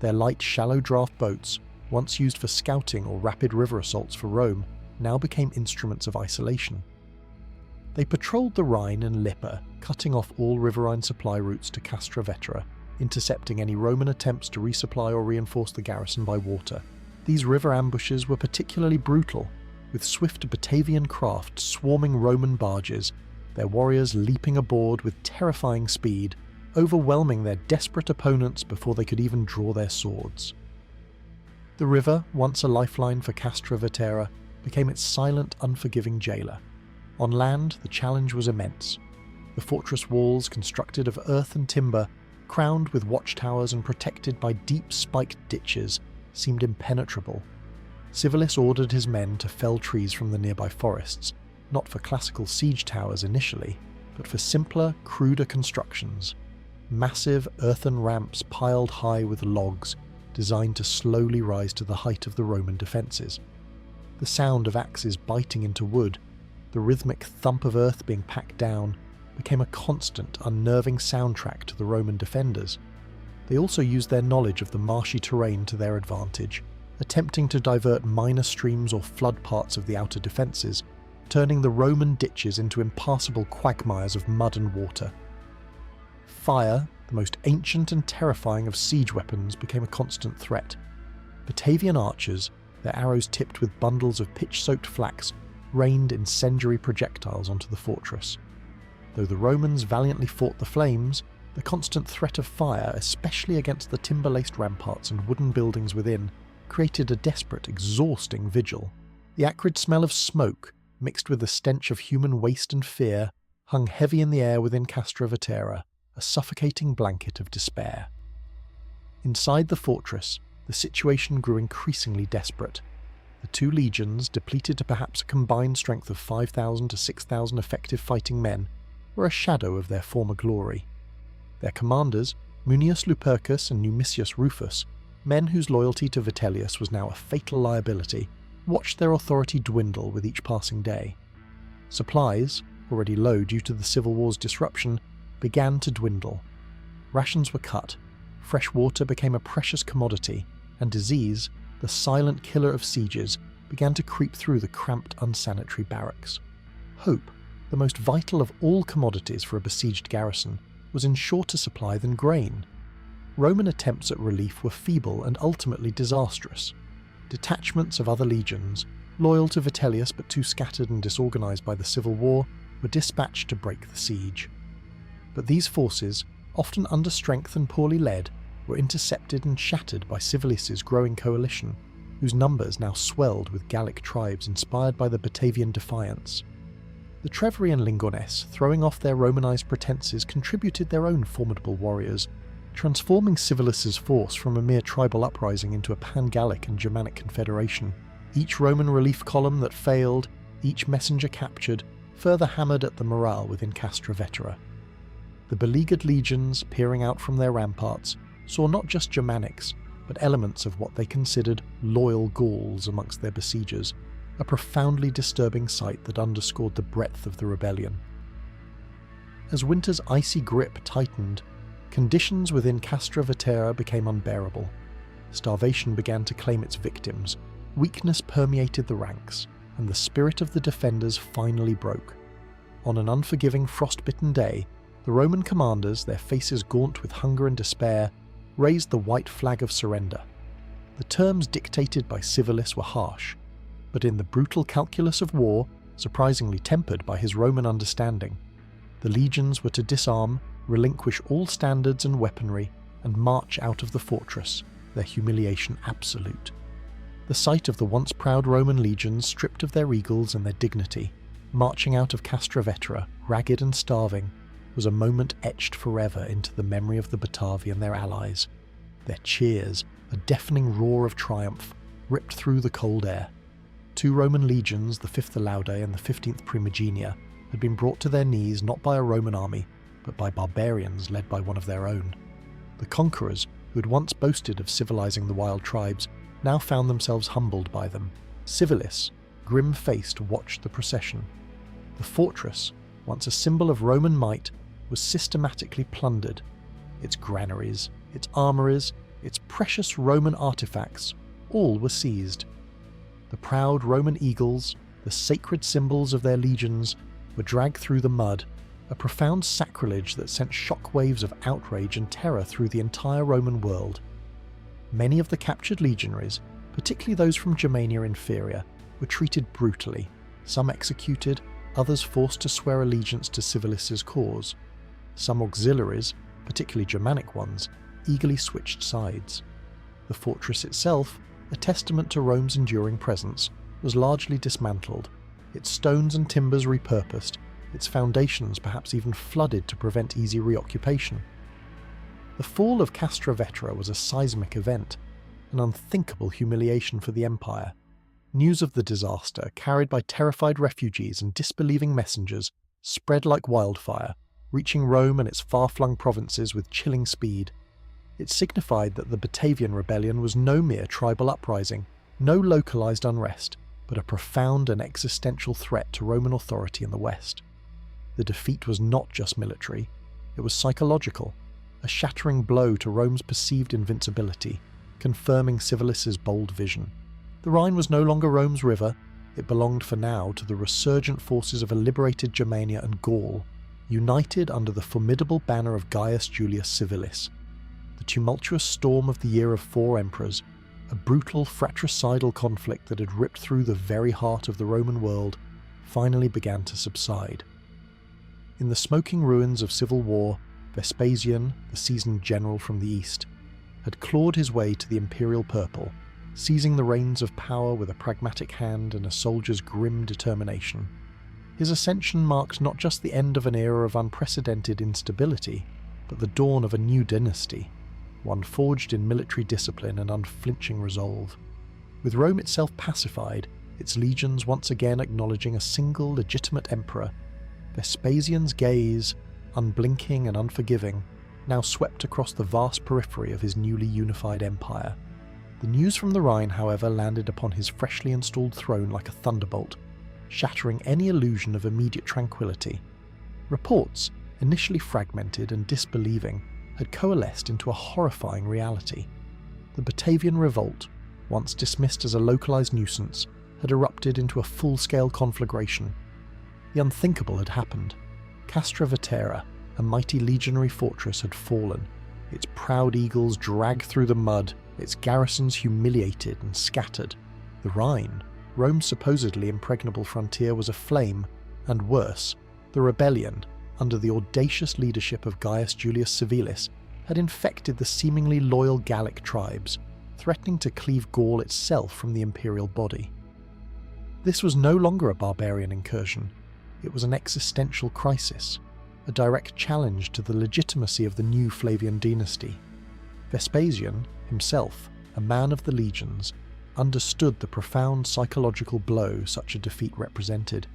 Their light, shallow draft boats, once used for scouting or rapid river assaults for Rome, now became instruments of isolation. They patrolled the Rhine and Lippe, cutting off all riverine supply routes to Castra Vetera, intercepting any Roman attempts to resupply or reinforce the garrison by water. These river ambushes were particularly brutal, with swift Batavian craft swarming Roman barges, their warriors leaping aboard with terrifying speed, overwhelming their desperate opponents before they could even draw their swords. The river, once a lifeline for Castra Vetera, became its silent, unforgiving jailer. On land, the challenge was immense. The fortress walls, constructed of earth and timber, crowned with watchtowers and protected by deep spiked ditches, seemed impenetrable. Civilis ordered his men to fell trees from the nearby forests, not for classical siege towers initially, but for simpler, cruder constructions. Massive earthen ramps piled high with logs, designed to slowly rise to the height of the Roman defences. The sound of axes biting into wood, the rhythmic thump of earth being packed down, became a constant, unnerving soundtrack to the Roman defenders. They also used their knowledge of the marshy terrain to their advantage, attempting to divert minor streams or flood parts of the outer defences, turning the Roman ditches into impassable quagmires of mud and water. Fire, the most ancient and terrifying of siege weapons, became a constant threat. Batavian archers, their arrows tipped with bundles of pitch-soaked flax, rained incendiary projectiles onto the fortress. Though the Romans valiantly fought the flames, the constant threat of fire, especially against the timber-laced ramparts and wooden buildings within, created a desperate, exhausting vigil. The acrid smell of smoke, mixed with the stench of human waste and fear, hung heavy in the air within Castra Vetera, a suffocating blanket of despair. Inside the fortress, the situation grew increasingly desperate. The two legions, depleted to perhaps a combined strength of 5,000 to 6,000 effective fighting men, were a shadow of their former glory. Their commanders, Munius Lupercus and Numisius Rufus, men whose loyalty to Vitellius was now a fatal liability, watched their authority dwindle with each passing day. Supplies, already low due to the civil war's disruption, began to dwindle. Rations were cut, fresh water became a precious commodity, and disease, the silent killer of sieges, began to creep through the cramped, unsanitary barracks. Hope, the most vital of all commodities for a besieged garrison, was in shorter supply than grain. Roman attempts at relief were feeble and ultimately disastrous. Detachments of other legions, loyal to Vitellius but too scattered and disorganized by the civil war, were dispatched to break the siege. But these forces, often under strength and poorly led, were intercepted and shattered by Civilis's growing coalition, whose numbers now swelled with Gallic tribes inspired by the Batavian defiance. The Treveri and Lingones, throwing off their Romanized pretenses, contributed their own formidable warriors, transforming Civilis's force from a mere tribal uprising into a pan-Gallic and Germanic confederation. Each Roman relief column that failed, each messenger captured, further hammered at the morale within Castra Vetera. The beleaguered legions, peering out from their ramparts, saw not just Germanics, but elements of what they considered loyal Gauls amongst their besiegers, a profoundly disturbing sight that underscored the breadth of the rebellion. As winter's icy grip tightened, conditions within Castra Vetera became unbearable. Starvation began to claim its victims, weakness permeated the ranks, and the spirit of the defenders finally broke. On an unforgiving frost-bitten day, the Roman commanders, their faces gaunt with hunger and despair, raised the white flag of surrender. The terms dictated by Civilis were harsh, but in the brutal calculus of war, surprisingly tempered by his Roman understanding, the legions were to disarm, relinquish all standards and weaponry, and march out of the fortress, their humiliation absolute. The sight of the once proud Roman legions stripped of their eagles and their dignity, marching out of Castra Vetera, ragged and starving, was a moment etched forever into the memory of the Batavi and their allies. Their cheers, a deafening roar of triumph, ripped through the cold air. 2 Roman legions, the 5th Alaudae and the 15th Primigenia, had been brought to their knees not by a Roman army, but by barbarians led by one of their own. The conquerors, who had once boasted of civilizing the wild tribes, now found themselves humbled by them. Civilis, grim-faced, watched the procession. The fortress, once a symbol of Roman might, was systematically plundered. Its granaries, its armories, its precious Roman artifacts, all were seized. The proud Roman eagles, the sacred symbols of their legions, were dragged through the mud, a profound sacrilege that sent shockwaves of outrage and terror through the entire Roman world. Many of the captured legionaries, particularly those from Germania Inferior, were treated brutally, some executed, others forced to swear allegiance to Civilis's cause. Some auxiliaries, particularly Germanic ones, eagerly switched sides. The fortress itself, a testament to Rome's enduring presence, was largely dismantled, its stones and timbers repurposed, its foundations perhaps even flooded to prevent easy reoccupation. The fall of Castra Vetera was a seismic event, an unthinkable humiliation for the empire. News of the disaster, carried by terrified refugees and disbelieving messengers, spread like wildfire, reaching Rome and its far-flung provinces with chilling speed. It signified that the Batavian rebellion was no mere tribal uprising, no localized unrest, but a profound and existential threat to Roman authority in the West. The defeat was not just military, it was psychological, a shattering blow to Rome's perceived invincibility, confirming Civilis's bold vision. The Rhine was no longer Rome's river, it belonged for now to the resurgent forces of a liberated Germania and Gaul, united under the formidable banner of Gaius Julius Civilis. The tumultuous storm of the year of 4 emperors, a brutal fratricidal conflict that had ripped through the very heart of the Roman world, finally began to subside. In the smoking ruins of civil war, Vespasian, the seasoned general from the east, had clawed his way to the imperial purple, seizing the reins of power with a pragmatic hand and a soldier's grim determination. His ascension marked not just the end of an era of unprecedented instability, but the dawn of a new dynasty, one forged in military discipline and unflinching resolve. With Rome itself pacified, its legions once again acknowledging a single legitimate emperor, Vespasian's gaze, unblinking and unforgiving, now swept across the vast periphery of his newly unified empire. The news from the Rhine, however, landed upon his freshly installed throne like a thunderbolt, shattering any illusion of immediate tranquility. Reports, initially fragmented and disbelieving, had coalesced into a horrifying reality. The Batavian revolt, once dismissed as a localized nuisance, had erupted into a full-scale conflagration. The unthinkable had happened. Castra Vetera, a mighty legionary fortress, had fallen, its proud eagles dragged through the mud, its garrisons humiliated and scattered. The Rhine, Rome's supposedly impregnable frontier, was aflame, and worse, the rebellion, under the audacious leadership of Gaius Julius Civilis, had infected the seemingly loyal Gallic tribes, threatening to cleave Gaul itself from the imperial body. This was no longer a barbarian incursion. it was an existential crisis, a direct challenge to the legitimacy of the new Flavian dynasty. Vespasian, himself, a man of the legions, understood the profound psychological blow such a defeat represented.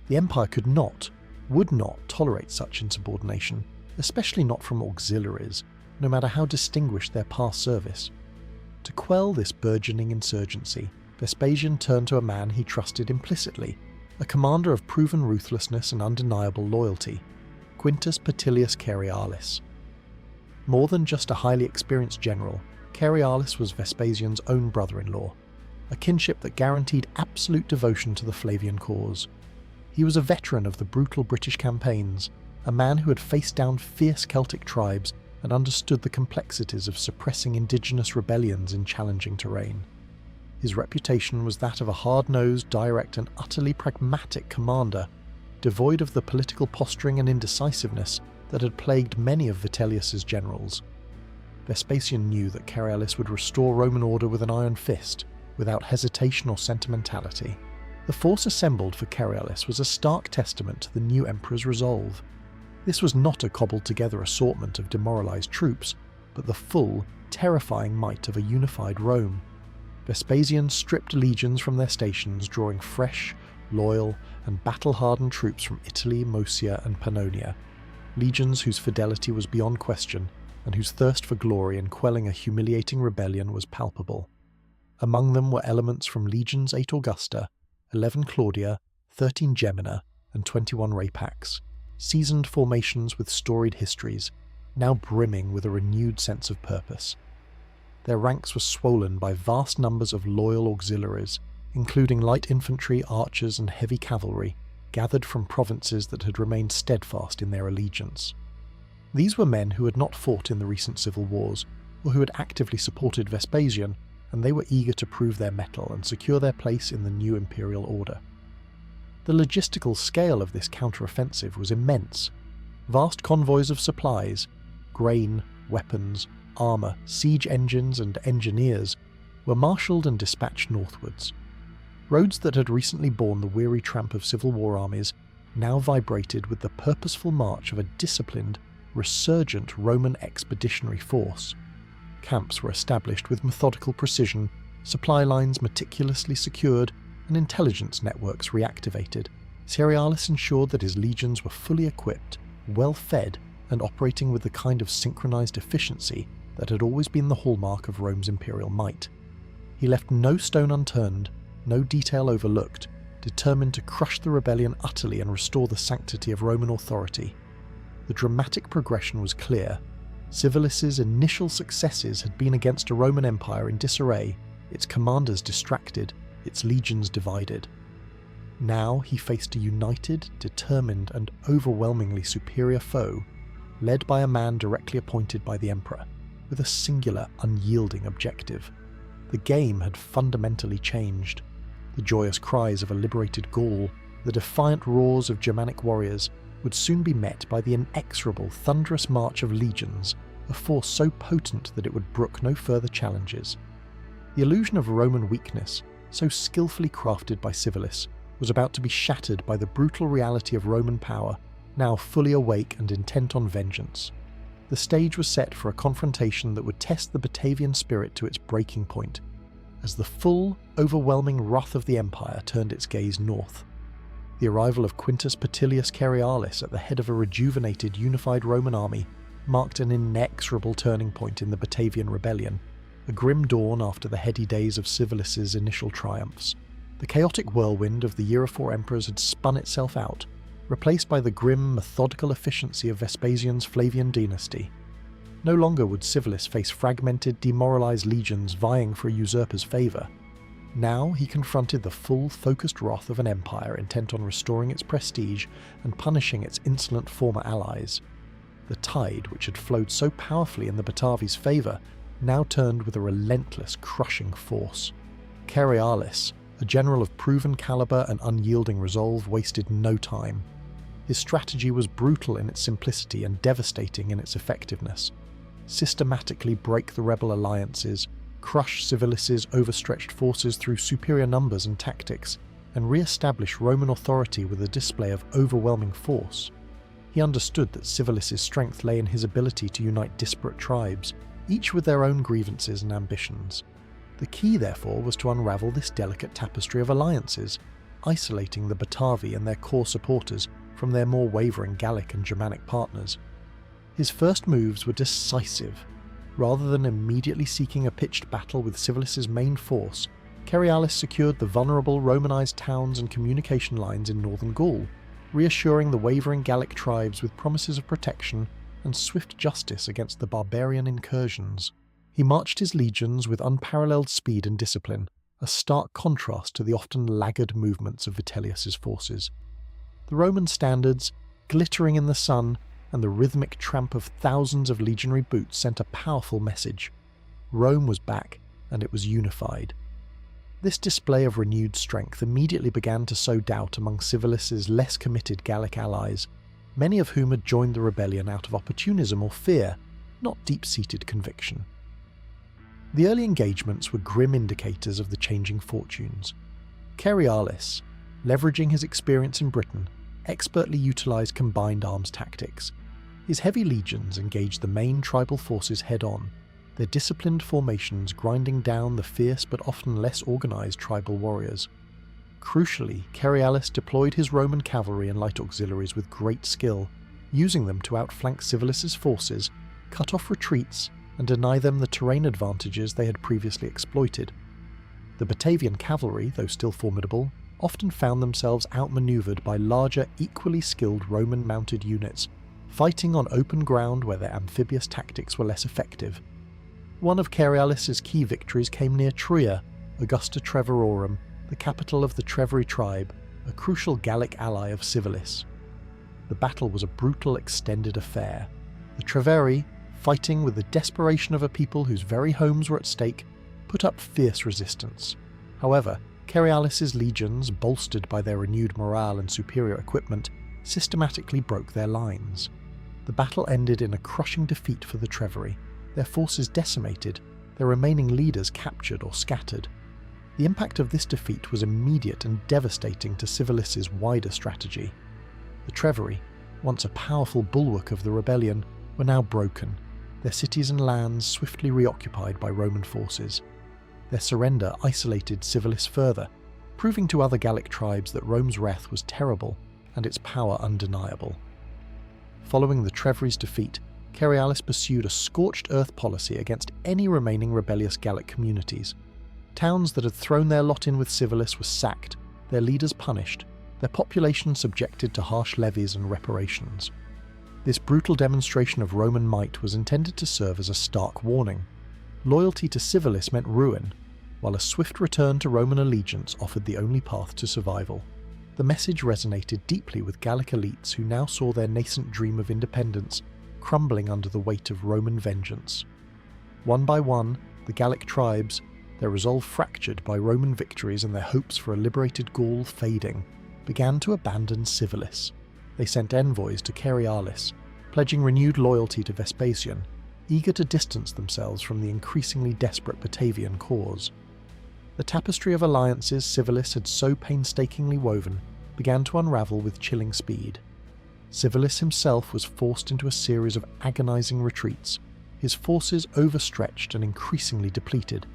The empire could not, would not tolerate such insubordination, especially not from auxiliaries, no matter how distinguished their past service. To quell this burgeoning insurgency, Vespasian turned to a man he trusted implicitly, a commander of proven ruthlessness and undeniable loyalty, Quintus Petilius Cerialis. More than just a highly experienced general, Cerialis was Vespasian's own brother-in-law, a kinship that guaranteed absolute devotion to the Flavian cause. He was a veteran of the brutal British campaigns, a man who had faced down fierce Celtic tribes and understood the complexities of suppressing indigenous rebellions in challenging terrain. His reputation was that of a hard-nosed, direct and utterly pragmatic commander, devoid of the political posturing and indecisiveness that had plagued many of Vitellius's generals. Vespasian knew that Cerialis would restore Roman order with an iron fist, without hesitation or sentimentality. The force assembled for Cerialis was a stark testament to the new emperor's resolve. This was not a cobbled-together assortment of demoralized troops, but the full, terrifying might of a unified Rome. Vespasian stripped legions from their stations, drawing fresh, loyal, and battle-hardened troops from Italy, Moesia, and Pannonia, legions whose fidelity was beyond question, and whose thirst for glory in quelling a humiliating rebellion was palpable. Among them were elements from legions 8 Augusta, 11 Claudia, 13 Gemina, and 21 Rapax, seasoned formations with storied histories, now brimming with a renewed sense of purpose. Their ranks were swollen by vast numbers of loyal auxiliaries, including light infantry, archers, and heavy cavalry, gathered from provinces that had remained steadfast in their allegiance. These were men who had not fought in the recent civil wars, or who had actively supported Vespasian, and they were eager to prove their mettle and secure their place in the new imperial order. The logistical scale of this counter-offensive was immense. Vast convoys of supplies, grain, weapons, armour, siege engines and engineers were marshalled and dispatched northwards. Roads that had recently borne the weary tramp of civil war armies now vibrated with the purposeful march of a disciplined, resurgent Roman expeditionary force. Camps were established with methodical precision, supply lines meticulously secured, and intelligence networks reactivated. Cerialis ensured that his legions were fully equipped, well-fed, and operating with the kind of synchronized efficiency that had always been the hallmark of Rome's imperial might. He left no stone unturned, no detail overlooked, determined to crush the rebellion utterly and restore the sanctity of Roman authority. The dramatic progression was clear. Civilis's initial successes had been against a Roman Empire in disarray, its commanders distracted, its legions divided. Now he faced a united, determined, and overwhelmingly superior foe, led by a man directly appointed by the emperor, with a singular, unyielding objective. The game had fundamentally changed. The joyous cries of a liberated Gaul, the defiant roars of Germanic warriors, would soon be met by the inexorable, thunderous march of legions, a force so potent that it would brook no further challenges. The illusion of Roman weakness, so skillfully crafted by Civilis, was about to be shattered by the brutal reality of Roman power, now fully awake and intent on vengeance. The stage was set for a confrontation that would test the Batavian spirit to its breaking point, as the full, overwhelming wrath of the empire turned its gaze north. The arrival of Quintus Petilius Cerialis at the head of a rejuvenated, unified Roman army marked an inexorable turning point in the Batavian rebellion, a grim dawn after the heady days of Civilis's initial triumphs. The chaotic whirlwind of the Year of Four Emperors had spun itself out, replaced by the grim, methodical efficiency of Vespasian's Flavian dynasty. No longer would Civilis face fragmented, demoralized legions vying for a usurper's favour. Now he confronted the full, focused wrath of an empire intent on restoring its prestige and punishing its insolent former allies. The tide, which had flowed so powerfully in the Batavi's favour, now turned with a relentless, crushing force. Cerialis, a general of proven calibre and unyielding resolve, wasted no time. His strategy was brutal in its simplicity and devastating in its effectiveness. Systematically break the rebel alliances, crush Civilis's overstretched forces through superior numbers and tactics, and re-establish Roman authority with a display of overwhelming force. He understood that Civilis's strength lay in his ability to unite disparate tribes, each with their own grievances and ambitions. The key, therefore, was to unravel this delicate tapestry of alliances, isolating the Batavi and their core supporters from their more wavering Gallic and Germanic partners. His first moves were decisive. Rather than immediately seeking a pitched battle with Civilis's main force, Cerealis secured the vulnerable Romanized towns and communication lines in northern Gaul, reassuring the wavering Gallic tribes with promises of protection and swift justice against the barbarian incursions. He marched his legions with unparalleled speed and discipline, a stark contrast to the often laggard movements of Vitellius's forces. The Roman standards, glittering in the sun, and the rhythmic tramp of thousands of legionary boots sent a powerful message. Rome was back, and it was unified. This display of renewed strength immediately began to sow doubt among Civilis's less committed Gallic allies, many of whom had joined the rebellion out of opportunism or fear, not deep-seated conviction. The early engagements were grim indicators of the changing fortunes. Cerealis, leveraging his experience in Britain, expertly utilised combined arms tactics. His heavy legions engaged the main tribal forces head-on, their disciplined formations grinding down the fierce but often less organised tribal warriors. Crucially, Cerealis deployed his Roman cavalry and light auxiliaries with great skill, using them to outflank Civilis's forces, cut off retreats, and deny them the terrain advantages they had previously exploited. The Batavian cavalry, though still formidable, often found themselves outmanoeuvred by larger, equally skilled Roman mounted units, fighting on open ground where their amphibious tactics were less effective. One of Cerealis's key victories came near Tria, Augusta Treverorum, the capital of the Treveri tribe, a crucial Gallic ally of Civilis. The battle was a brutal, extended affair. The Treveri, fighting with the desperation of a people whose very homes were at stake, put up fierce resistance. However, Cerealis's legions, bolstered by their renewed morale and superior equipment, systematically broke their lines. The battle ended in a crushing defeat for the Treveri, their forces decimated, their remaining leaders captured or scattered. The impact of this defeat was immediate and devastating to Civilis's wider strategy. The Treveri, once a powerful bulwark of the rebellion, were now broken, their cities and lands swiftly reoccupied by Roman forces. Their surrender isolated Civilis further, proving to other Gallic tribes that Rome's wrath was terrible and its power undeniable. Following the Treveri's defeat, Cerealis pursued a scorched earth policy against any remaining rebellious Gallic communities. Towns that had thrown their lot in with Civilis were sacked, their leaders punished, their population subjected to harsh levies and reparations. This brutal demonstration of Roman might was intended to serve as a stark warning. Loyalty to Civilis meant ruin, while a swift return to Roman allegiance offered the only path to survival. The message resonated deeply with Gallic elites who now saw their nascent dream of independence crumbling under the weight of Roman vengeance. One by one, the Gallic tribes, their resolve fractured by Roman victories and their hopes for a liberated Gaul fading, began to abandon Civilis. They sent envoys to Cerealis, pledging renewed loyalty to Vespasian, eager to distance themselves from the increasingly desperate Batavian cause. The tapestry of alliances Civilis had so painstakingly woven began to unravel with chilling speed. Civilis himself was forced into a series of agonizing retreats, his forces overstretched and increasingly depleted.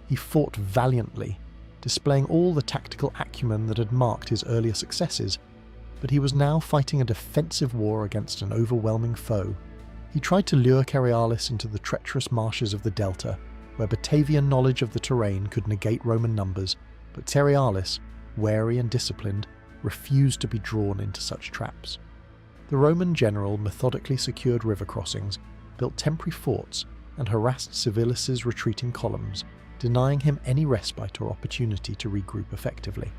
He fought valiantly, displaying all the tactical acumen that had marked his earlier successes, but he was now fighting a defensive war against an overwhelming foe. He tried to lure Cerealis into the treacherous marshes of the Delta, where Batavian knowledge of the terrain could negate Roman numbers, but Cerealis, wary and disciplined, refused to be drawn into such traps. The Roman general methodically secured river crossings, built temporary forts, and harassed Civilis's retreating columns, denying him any respite or opportunity to regroup effectively.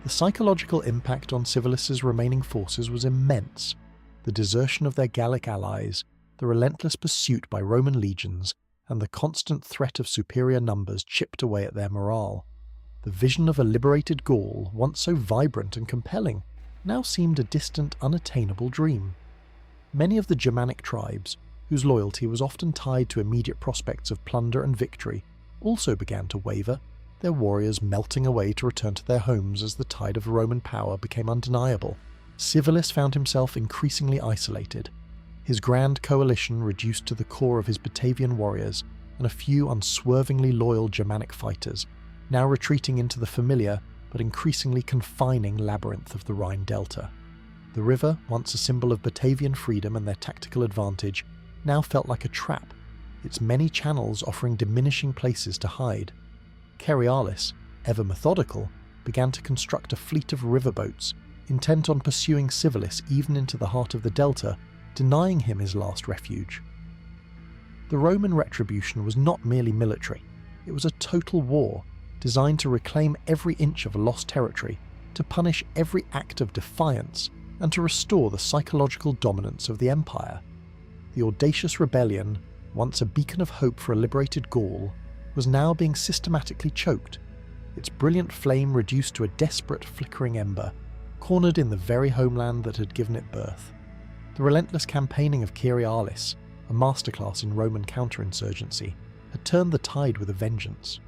The psychological impact on Civilis's remaining forces was immense. The desertion of their Gallic allies, the relentless pursuit by Roman legions, and the constant threat of superior numbers chipped away at their morale. The vision of a liberated Gaul, once so vibrant and compelling, now seemed a distant, unattainable dream. Many of the Germanic tribes, whose loyalty was often tied to immediate prospects of plunder and victory, also began to waver, their warriors melting away to return to their homes as the tide of Roman power became undeniable, Civilis found himself increasingly isolated. His grand coalition reduced to the core of his Batavian warriors and a few unswervingly loyal Germanic fighters, now retreating into the familiar but increasingly confining labyrinth of the Rhine Delta. The river, once a symbol of Batavian freedom and their tactical advantage, now felt like a trap, its many channels offering diminishing places to hide. Cerealis, ever methodical, began to construct a fleet of riverboats, intent on pursuing Civilis even into the heart of the Delta, denying him his last refuge. The Roman retribution was not merely military, it was a total war, designed to reclaim every inch of lost territory, to punish every act of defiance, and to restore the psychological dominance of the empire. The audacious rebellion, once a beacon of hope for a liberated Gaul, was now being systematically choked, its brilliant flame reduced to a desperate flickering ember, cornered in the very homeland that had given it birth. The relentless campaigning of Cerealis, a masterclass in Roman counterinsurgency, had turned the tide with a vengeance.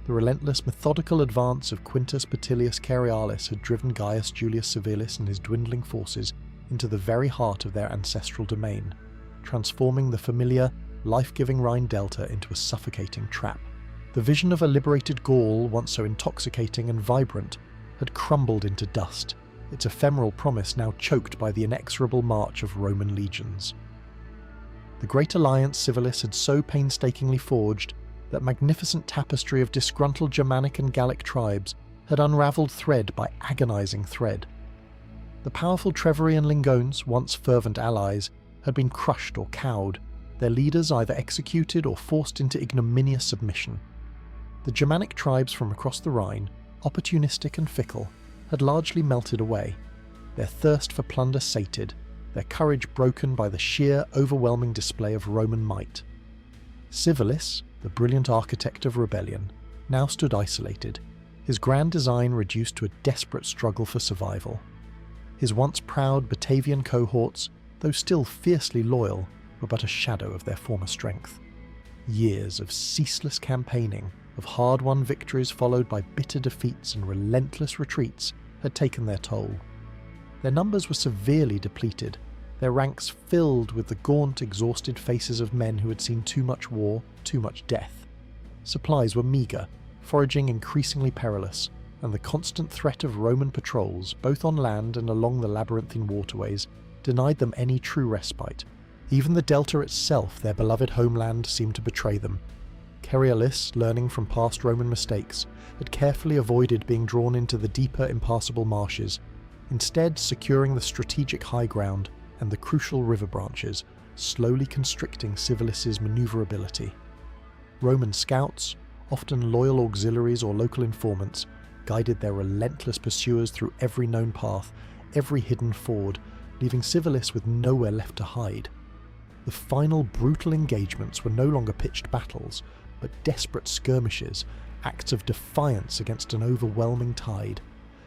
The relentless methodical advance of Quintus Petilius Cerealis had driven Gaius Julius Civilis and his dwindling forces into the very heart of their ancestral domain, transforming the familiar, life-giving Rhine Delta into a suffocating trap. The vision of a liberated Gaul, once so intoxicating and vibrant, had crumbled into dust, its ephemeral promise now choked by the inexorable march of Roman legions. The great alliance Civilis had so painstakingly forged, that magnificent tapestry of disgruntled Germanic and Gallic tribes, had unravelled thread by agonizing thread. The powerful Treveri and Lingones, once fervent allies, had been crushed or cowed, their leaders either executed or forced into ignominious submission. The Germanic tribes from across the Rhine, opportunistic and fickle, had largely melted away, their thirst for plunder sated, their courage broken by the sheer, overwhelming display of Roman might. Civilis, the brilliant architect of rebellion, now stood isolated, his grand design reduced to a desperate struggle for survival. His once proud Batavian cohorts, though still fiercely loyal, were but a shadow of their former strength. Years of ceaseless campaigning, of hard-won victories followed by bitter defeats and relentless retreats, had taken their toll. Their numbers were severely depleted, their ranks filled with the gaunt, exhausted faces of men who had seen too much war, too much death. Supplies were meagre, foraging increasingly perilous, and the constant threat of Roman patrols, both on land and along the labyrinthine waterways, denied them any true respite. Even the Delta itself, their beloved homeland, seemed to betray them. Cerealis, learning from past Roman mistakes, had carefully avoided being drawn into the deeper impassable marshes, instead securing the strategic high ground and the crucial river branches, slowly constricting Civilis's maneuverability. Roman scouts, often loyal auxiliaries or local informants, guided their relentless pursuers through every known path, every hidden ford, leaving Civilis with nowhere left to hide. The final brutal engagements were no longer pitched battles, but desperate skirmishes, acts of defiance against an overwhelming tide.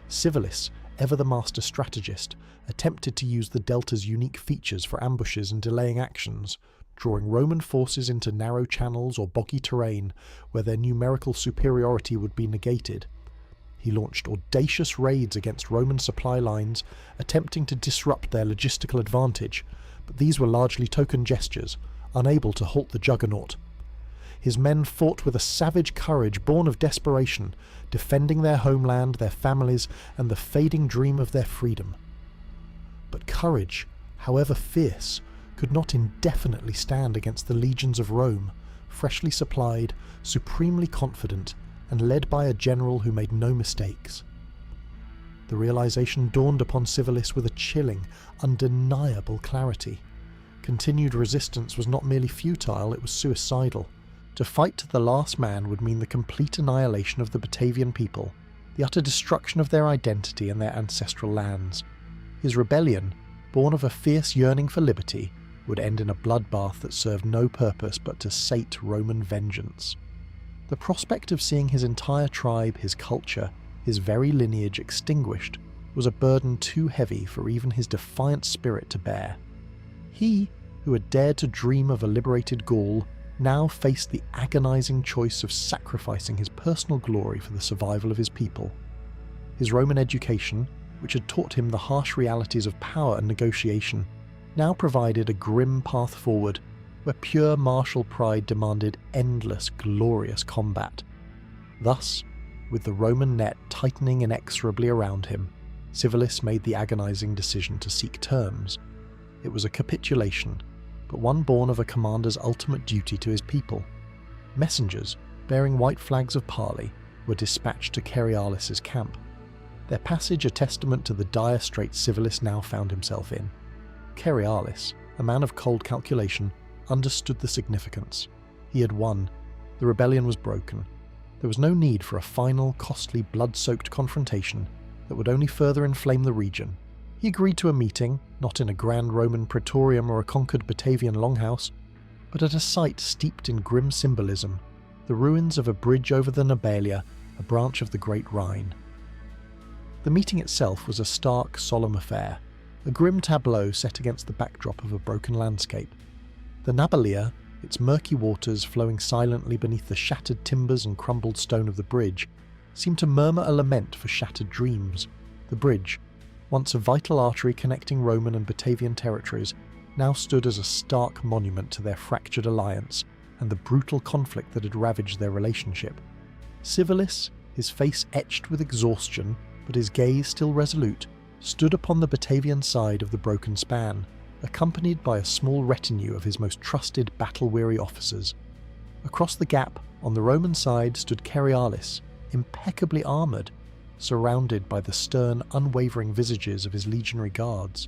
Civilis, ever the master strategist, attempted to use the Delta's unique features for ambushes and delaying actions, drawing Roman forces into narrow channels or boggy terrain where their numerical superiority would be negated. He launched audacious raids against Roman supply lines, attempting to disrupt their logistical advantage, but these were largely token gestures, unable to halt the juggernaut. His men fought with a savage courage born of desperation, defending their homeland, their families, and the fading dream of their freedom. But courage, however fierce, could not indefinitely stand against the legions of Rome, freshly supplied, supremely confident, and led by a general who made no mistakes. The realization dawned upon Civilis with a chilling, undeniable clarity. Continued resistance was not merely futile, it was suicidal. To fight to the last man would mean the complete annihilation of the Batavian people, the utter destruction of their identity and their ancestral lands. His rebellion, born of a fierce yearning for liberty, would end in a bloodbath that served no purpose but to sate Roman vengeance. The prospect of seeing his entire tribe, his culture, his very lineage extinguished was a burden too heavy for even his defiant spirit to bear. He, who had dared to dream of a liberated Gaul, now faced the agonizing choice of sacrificing his personal glory for the survival of his people. His Roman education, which had taught him the harsh realities of power and negotiation, now provided a grim path forward where pure martial pride demanded endless, glorious combat. Thus, with the Roman net tightening inexorably around him, Civilis made the agonizing decision to seek terms. It was a capitulation, but one born of a commander's ultimate duty to his people. Messengers, bearing white flags of parley, were dispatched to Cerealis' camp, their passage a testament to the dire straits Civilis now found himself in. Cerealis, a man of cold calculation, understood the significance. He had won. The rebellion was broken. There was no need for a final, costly, blood-soaked confrontation that would only further inflame the region. He agreed to a meeting, not in a grand Roman praetorium or a conquered Batavian longhouse, but at a site steeped in grim symbolism, the ruins of a bridge over the Nabalia, a branch of the Great Rhine. The meeting itself was a stark, solemn affair, a grim tableau set against the backdrop of a broken landscape. The Nabalia, its murky waters flowing silently beneath the shattered timbers and crumbled stone of the bridge, seemed to murmur a lament for shattered dreams. The bridge, once a vital artery connecting Roman and Batavian territories, now stood as a stark monument to their fractured alliance and the brutal conflict that had ravaged their relationship. Civilis, his face etched with exhaustion, but his gaze still resolute, stood upon the Batavian side of the broken span, accompanied by a small retinue of his most trusted battle-weary officers. Across the gap, on the Roman side, stood Cerealis, impeccably armoured, surrounded by the stern, unwavering visages of his legionary guards.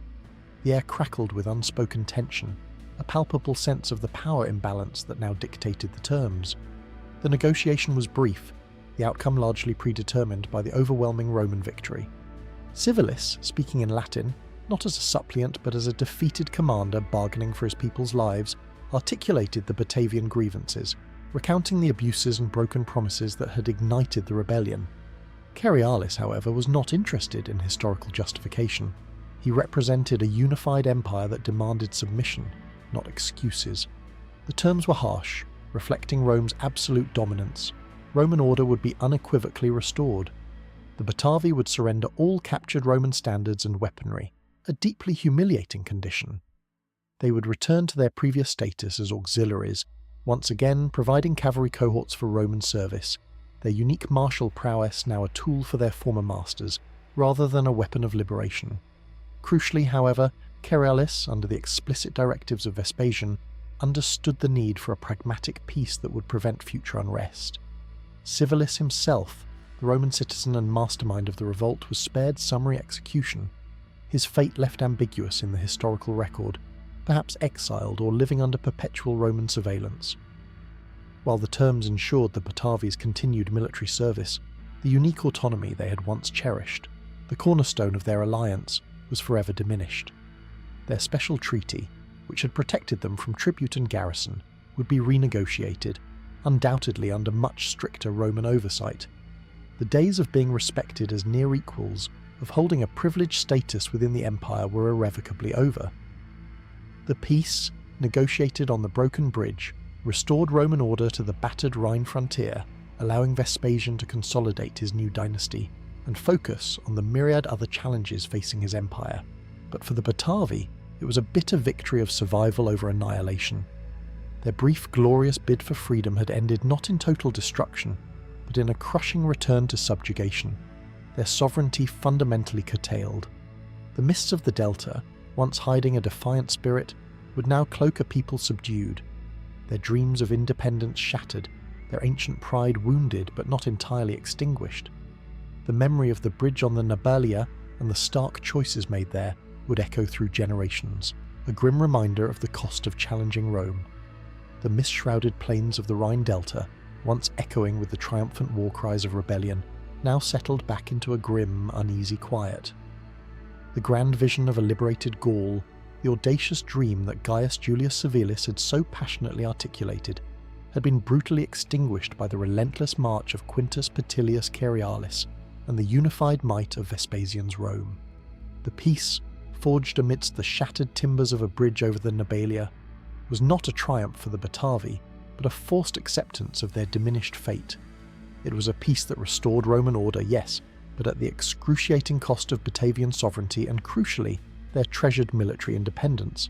The air crackled with unspoken tension, a palpable sense of the power imbalance that now dictated the terms. The negotiation was brief, the outcome largely predetermined by the overwhelming Roman victory. Civilis, speaking in Latin, not as a suppliant but as a defeated commander bargaining for his people's lives, articulated the Batavian grievances, recounting the abuses and broken promises that had ignited the rebellion. Cerealis, however, was not interested in historical justification. He represented a unified empire that demanded submission, not excuses. The terms were harsh, reflecting Rome's absolute dominance. Roman order would be unequivocally restored. The Batavi would surrender all captured Roman standards and weaponry, a deeply humiliating condition. They would return to their previous status as auxiliaries, once again providing cavalry cohorts for Roman service, their unique martial prowess now a tool for their former masters, rather than a weapon of liberation. Crucially, however, Cerealis, under the explicit directives of Vespasian, understood the need for a pragmatic peace that would prevent future unrest. Civilis himself, the Roman citizen and mastermind of the revolt, was spared summary execution. His fate left ambiguous in the historical record, perhaps exiled or living under perpetual Roman surveillance. While the terms ensured the Batavi's continued military service, the unique autonomy they had once cherished, the cornerstone of their alliance, was forever diminished. Their special treaty, which had protected them from tribute and garrison, would be renegotiated, undoubtedly under much stricter Roman oversight. The days of being respected as near equals, of holding a privileged status within the empire, were irrevocably over. The peace, negotiated on the broken bridge, restored Roman order to the battered Rhine frontier, allowing Vespasian to consolidate his new dynasty and focus on the myriad other challenges facing his empire. But for the Batavi, it was a bitter victory of survival over annihilation. Their brief, glorious bid for freedom had ended not in total destruction, but in a crushing return to subjugation, their sovereignty fundamentally curtailed. The mists of the Delta, once hiding a defiant spirit, would now cloak a people subdued, their dreams of independence shattered, their ancient pride wounded but not entirely extinguished. The memory of the bridge on the Nabalia and the stark choices made there would echo through generations, a grim reminder of the cost of challenging Rome. The mist-shrouded plains of the Rhine Delta, once echoing with the triumphant war cries of rebellion, now settled back into a grim, uneasy quiet. The grand vision of a liberated Gaul, the audacious dream that Gaius Julius Civilis had so passionately articulated, had been brutally extinguished by the relentless march of Quintus Petilius Cerealis and the unified might of Vespasian's Rome. The peace, forged amidst the shattered timbers of a bridge over the Nabalia, was not a triumph for the Batavi, but a forced acceptance of their diminished fate. It was a peace that restored Roman order, yes, but at the excruciating cost of Batavian sovereignty and, crucially, their treasured military independence.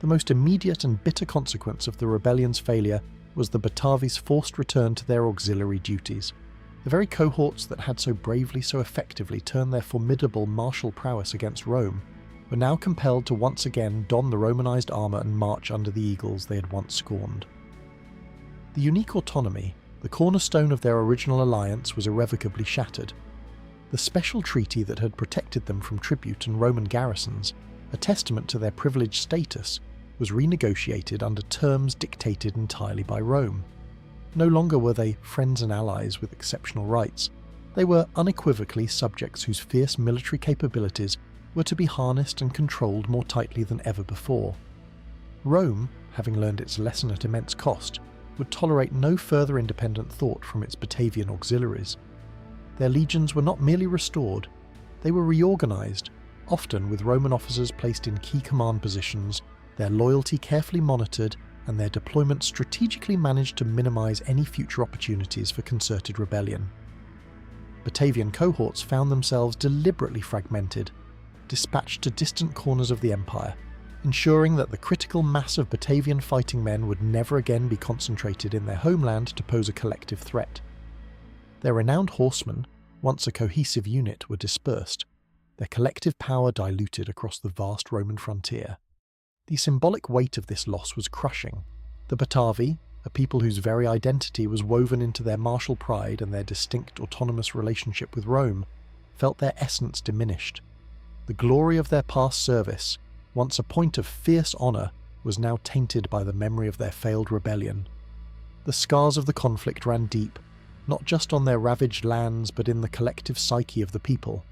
The most immediate and bitter consequence of the rebellion's failure was the Batavi's forced return to their auxiliary duties. The very cohorts that had so bravely, so effectively turned their formidable martial prowess against Rome were now compelled to once again don the Romanized armour and march under the eagles they had once scorned. The unique autonomy, the cornerstone of their original alliance, was irrevocably shattered. The special treaty that had protected them from tribute and Roman garrisons, a testament to their privileged status, was renegotiated under terms dictated entirely by Rome. No longer were they friends and allies with exceptional rights. They were unequivocally subjects whose fierce military capabilities were to be harnessed and controlled more tightly than ever before. Rome, having learned its lesson at immense cost, would tolerate no further independent thought from its Batavian auxiliaries. Their legions were not merely restored, they were reorganised, often with Roman officers placed in key command positions, their loyalty carefully monitored, and their deployment strategically managed to minimise any future opportunities for concerted rebellion. Batavian cohorts found themselves deliberately fragmented, dispatched to distant corners of the empire, ensuring that the critical mass of Batavian fighting men would never again be concentrated in their homeland to pose a collective threat. Their renowned horsemen, once a cohesive unit, were dispersed, their collective power diluted across the vast Roman frontier. The symbolic weight of this loss was crushing. The Batavi, a people whose very identity was woven into their martial pride and their distinct autonomous relationship with Rome, felt their essence diminished. The glory of their past service, once a point of fierce honour, was now tainted by the memory of their failed rebellion. The scars of the conflict ran deep, not just on their ravaged lands but in the collective psyche of the people.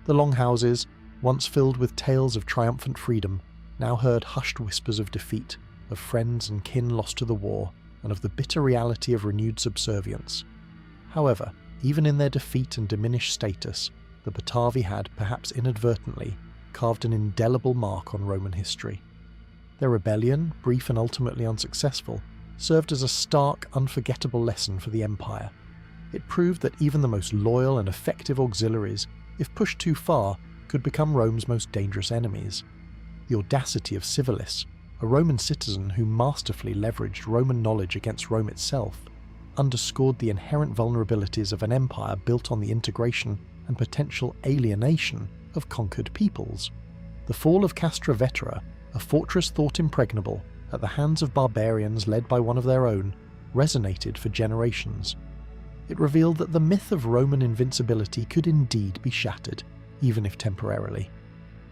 The longhouses, once filled with tales of triumphant freedom, now heard hushed whispers of defeat, of friends and kin lost to the war, and of the bitter reality of renewed subservience. However, even in their defeat and diminished status, the Batavi had, perhaps inadvertently, carved an indelible mark on Roman history. Their rebellion, brief and ultimately unsuccessful, served as a stark, unforgettable lesson for the empire. It proved that even the most loyal and effective auxiliaries, if pushed too far, could become Rome's most dangerous enemies. The audacity of Civilis, a Roman citizen who masterfully leveraged Roman knowledge against Rome itself, underscored the inherent vulnerabilities of an empire built on the integration and potential alienation of conquered peoples. The fall of Castra Vetera, a fortress thought impregnable, at the hands of barbarians led by one of their own, resonated for generations. It revealed that the myth of Roman invincibility could indeed be shattered, even if temporarily.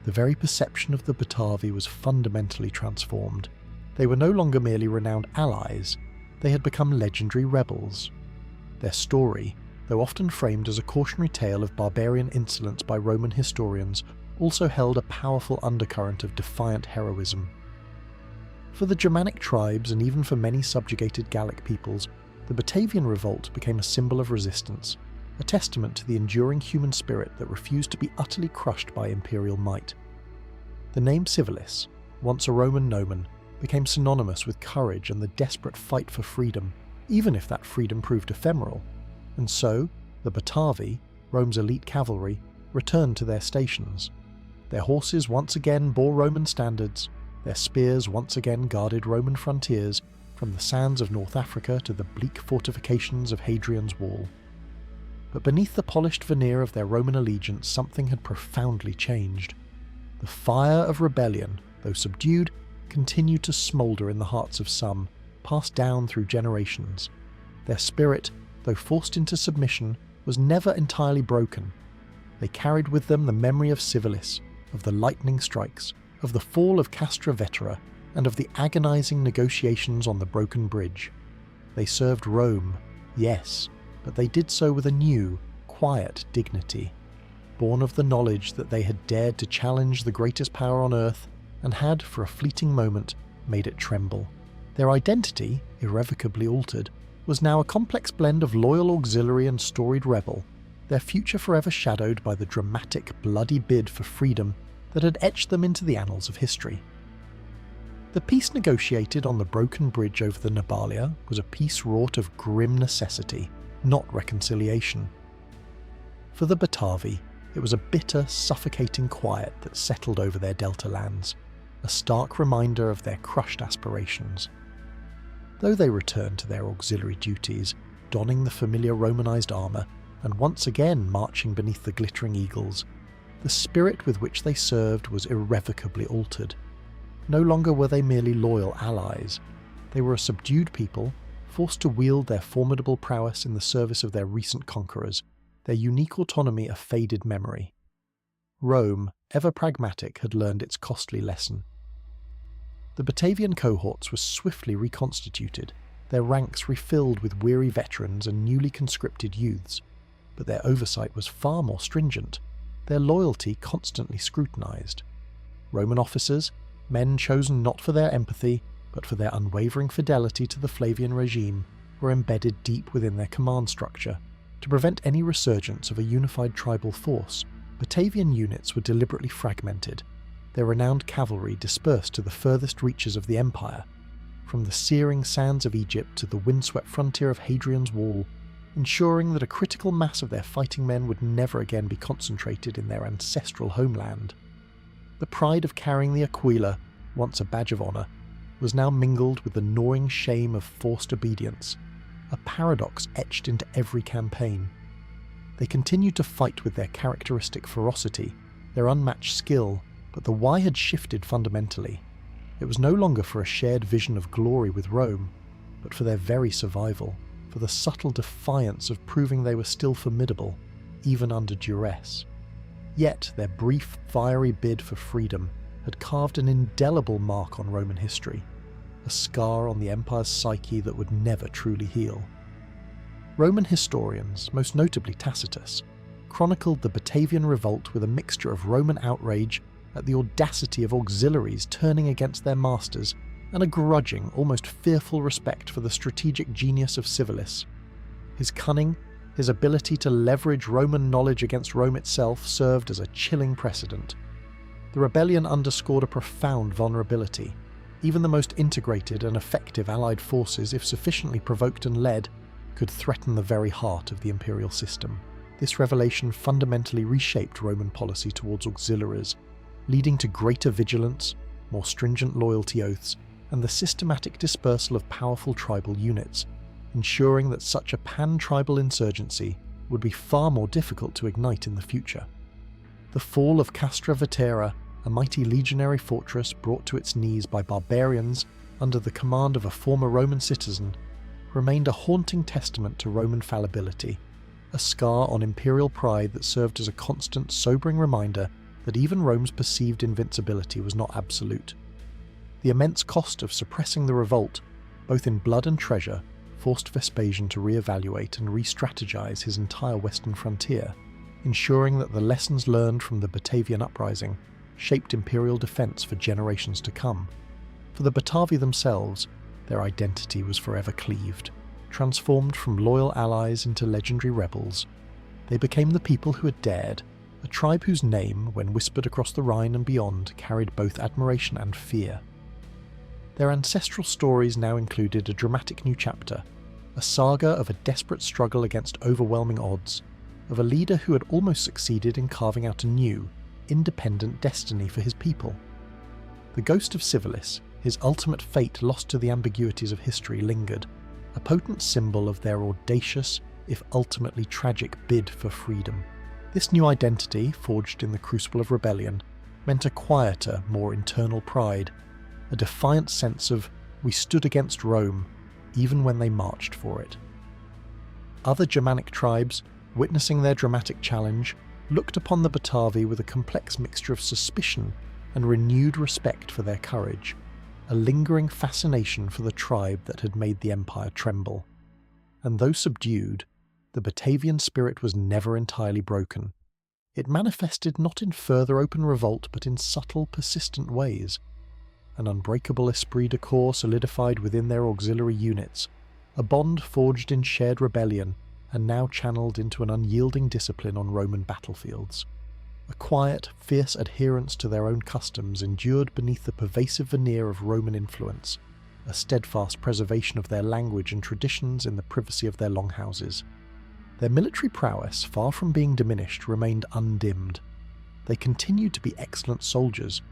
The very perception of the Batavi was fundamentally transformed. They were no longer merely renowned allies, they had become legendary rebels. Their story, though often framed as a cautionary tale of barbarian insolence by Roman historians, also held a powerful undercurrent of defiant heroism. For the Germanic tribes, and even for many subjugated Gallic peoples, the Batavian revolt became a symbol of resistance, a testament to the enduring human spirit that refused to be utterly crushed by imperial might. The name Civilis, once a Roman nomen, became synonymous with courage and the desperate fight for freedom, even if that freedom proved ephemeral. And so, the Batavi, Rome's elite cavalry, returned to their stations. Their horses once again bore Roman standards, their spears once again guarded Roman frontiers, from the sands of North Africa to the bleak fortifications of Hadrian's Wall. But beneath the polished veneer of their Roman allegiance, something had profoundly changed. The fire of rebellion, though subdued, continued to smoulder in the hearts of some, passed down through generations. Their spirit, though forced into submission, was never entirely broken. They carried with them the memory of Civilis, of the lightning strikes, of the fall of Castra Vetera, and of the agonizing negotiations on the broken bridge. They served Rome, yes, but they did so with a new, quiet dignity, born of the knowledge that they had dared to challenge the greatest power on earth and had, for a fleeting moment, made it tremble. Their identity, irrevocably altered, was now a complex blend of loyal auxiliary and storied rebel, their future forever shadowed by the dramatic, bloody bid for freedom that had etched them into the annals of history. The peace negotiated on the broken bridge over the Nabalia was a peace wrought of grim necessity, not reconciliation. For the Batavi, it was a bitter, suffocating quiet that settled over their delta lands, a stark reminder of their crushed aspirations. Though they returned to their auxiliary duties, donning the familiar Romanized armour and once again marching beneath the glittering eagles, the spirit with which they served was irrevocably altered. No longer were they merely loyal allies. They were a subdued people, forced to wield their formidable prowess in the service of their recent conquerors, their unique autonomy a faded memory. Rome, ever pragmatic, had learned its costly lesson. The Batavian cohorts were swiftly reconstituted, their ranks refilled with weary veterans and newly conscripted youths, but their oversight was far more stringent, their loyalty constantly scrutinized. Roman officers, men chosen not for their empathy, but for their unwavering fidelity to the Flavian regime, were embedded deep within their command structure. To prevent any resurgence of a unified tribal force, Batavian units were deliberately fragmented, their renowned cavalry dispersed to the furthest reaches of the empire, from the searing sands of Egypt to the windswept frontier of Hadrian's Wall, ensuring that a critical mass of their fighting men would never again be concentrated in their ancestral homeland. The pride of carrying the aquila, once a badge of honour, was now mingled with the gnawing shame of forced obedience, a paradox etched into every campaign. They continued to fight with their characteristic ferocity, their unmatched skill, but the why had shifted fundamentally. It was no longer for a shared vision of glory with Rome, but for their very survival, for the subtle defiance of proving they were still formidable, even under duress. Yet their brief, fiery bid for freedom had carved an indelible mark on Roman history, a scar on the empire's psyche that would never truly heal. Roman historians, most notably Tacitus, chronicled the Batavian revolt with a mixture of Roman outrage at the audacity of auxiliaries turning against their masters and a grudging, almost fearful respect for the strategic genius of Civilis. His cunning, his ability to leverage Roman knowledge against Rome itself served as a chilling precedent. The rebellion underscored a profound vulnerability. Even the most integrated and effective allied forces, if sufficiently provoked and led, could threaten the very heart of the imperial system. This revelation fundamentally reshaped Roman policy towards auxiliaries, leading to greater vigilance, more stringent loyalty oaths, and the systematic dispersal of powerful tribal units, ensuring that such a pan-tribal insurgency would be far more difficult to ignite in the future. The fall of Castra Vetera, a mighty legionary fortress brought to its knees by barbarians under the command of a former Roman citizen, remained a haunting testament to Roman fallibility, a scar on imperial pride that served as a constant, sobering reminder that even Rome's perceived invincibility was not absolute. The immense cost of suppressing the revolt, both in blood and treasure, forced Vespasian to re-evaluate and re-strategize his entire western frontier, ensuring that the lessons learned from the Batavian uprising shaped imperial defence for generations to come. For the Batavi themselves, their identity was forever cleaved. Transformed from loyal allies into legendary rebels, they became the people who had dared, a tribe whose name, when whispered across the Rhine and beyond, carried both admiration and fear. Their ancestral stories now included a dramatic new chapter, a saga of a desperate struggle against overwhelming odds, of a leader who had almost succeeded in carving out a new, independent destiny for his people. The ghost of Civilis, his ultimate fate lost to the ambiguities of history, lingered, a potent symbol of their audacious, if ultimately tragic, bid for freedom. This new identity, forged in the crucible of rebellion, meant a quieter, more internal pride, a defiant sense of we stood against Rome, even when they marched for it. Other Germanic tribes, witnessing their dramatic challenge, looked upon the Batavi with a complex mixture of suspicion and renewed respect for their courage, a lingering fascination for the tribe that had made the empire tremble. And though subdued, the Batavian spirit was never entirely broken. It manifested not in further open revolt but in subtle, persistent ways. An unbreakable esprit de corps solidified within their auxiliary units, a bond forged in shared rebellion and now channeled into an unyielding discipline on Roman battlefields. A quiet, fierce adherence to their own customs endured beneath the pervasive veneer of Roman influence, a steadfast preservation of their language and traditions in the privacy of their longhouses. Their military prowess, far from being diminished, remained undimmed. They continued to be excellent soldiers,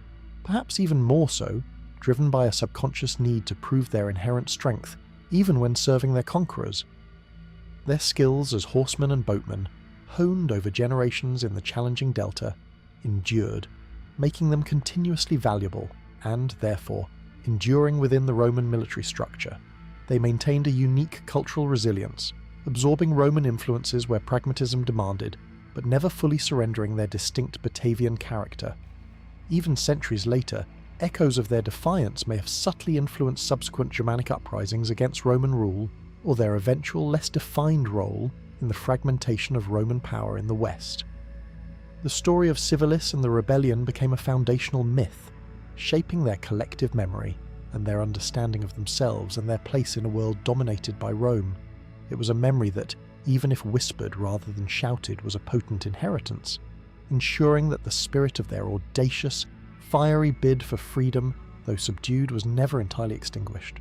perhaps even more so, driven by a subconscious need to prove their inherent strength, even when serving their conquerors. Their skills as horsemen and boatmen, honed over generations in the challenging Delta, endured, making them continuously valuable and, therefore, enduring within the Roman military structure. They maintained a unique cultural resilience, absorbing Roman influences where pragmatism demanded, but never fully surrendering their distinct Batavian character. Even centuries later, echoes of their defiance may have subtly influenced subsequent Germanic uprisings against Roman rule, or their eventual less defined role in the fragmentation of Roman power in the West. The story of Civilis and the rebellion became a foundational myth, shaping their collective memory and their understanding of themselves and their place in a world dominated by Rome. It was a memory that, even if whispered rather than shouted, was a potent inheritance, ensuring that the spirit of their audacious, fiery bid for freedom, though subdued, was never entirely extinguished.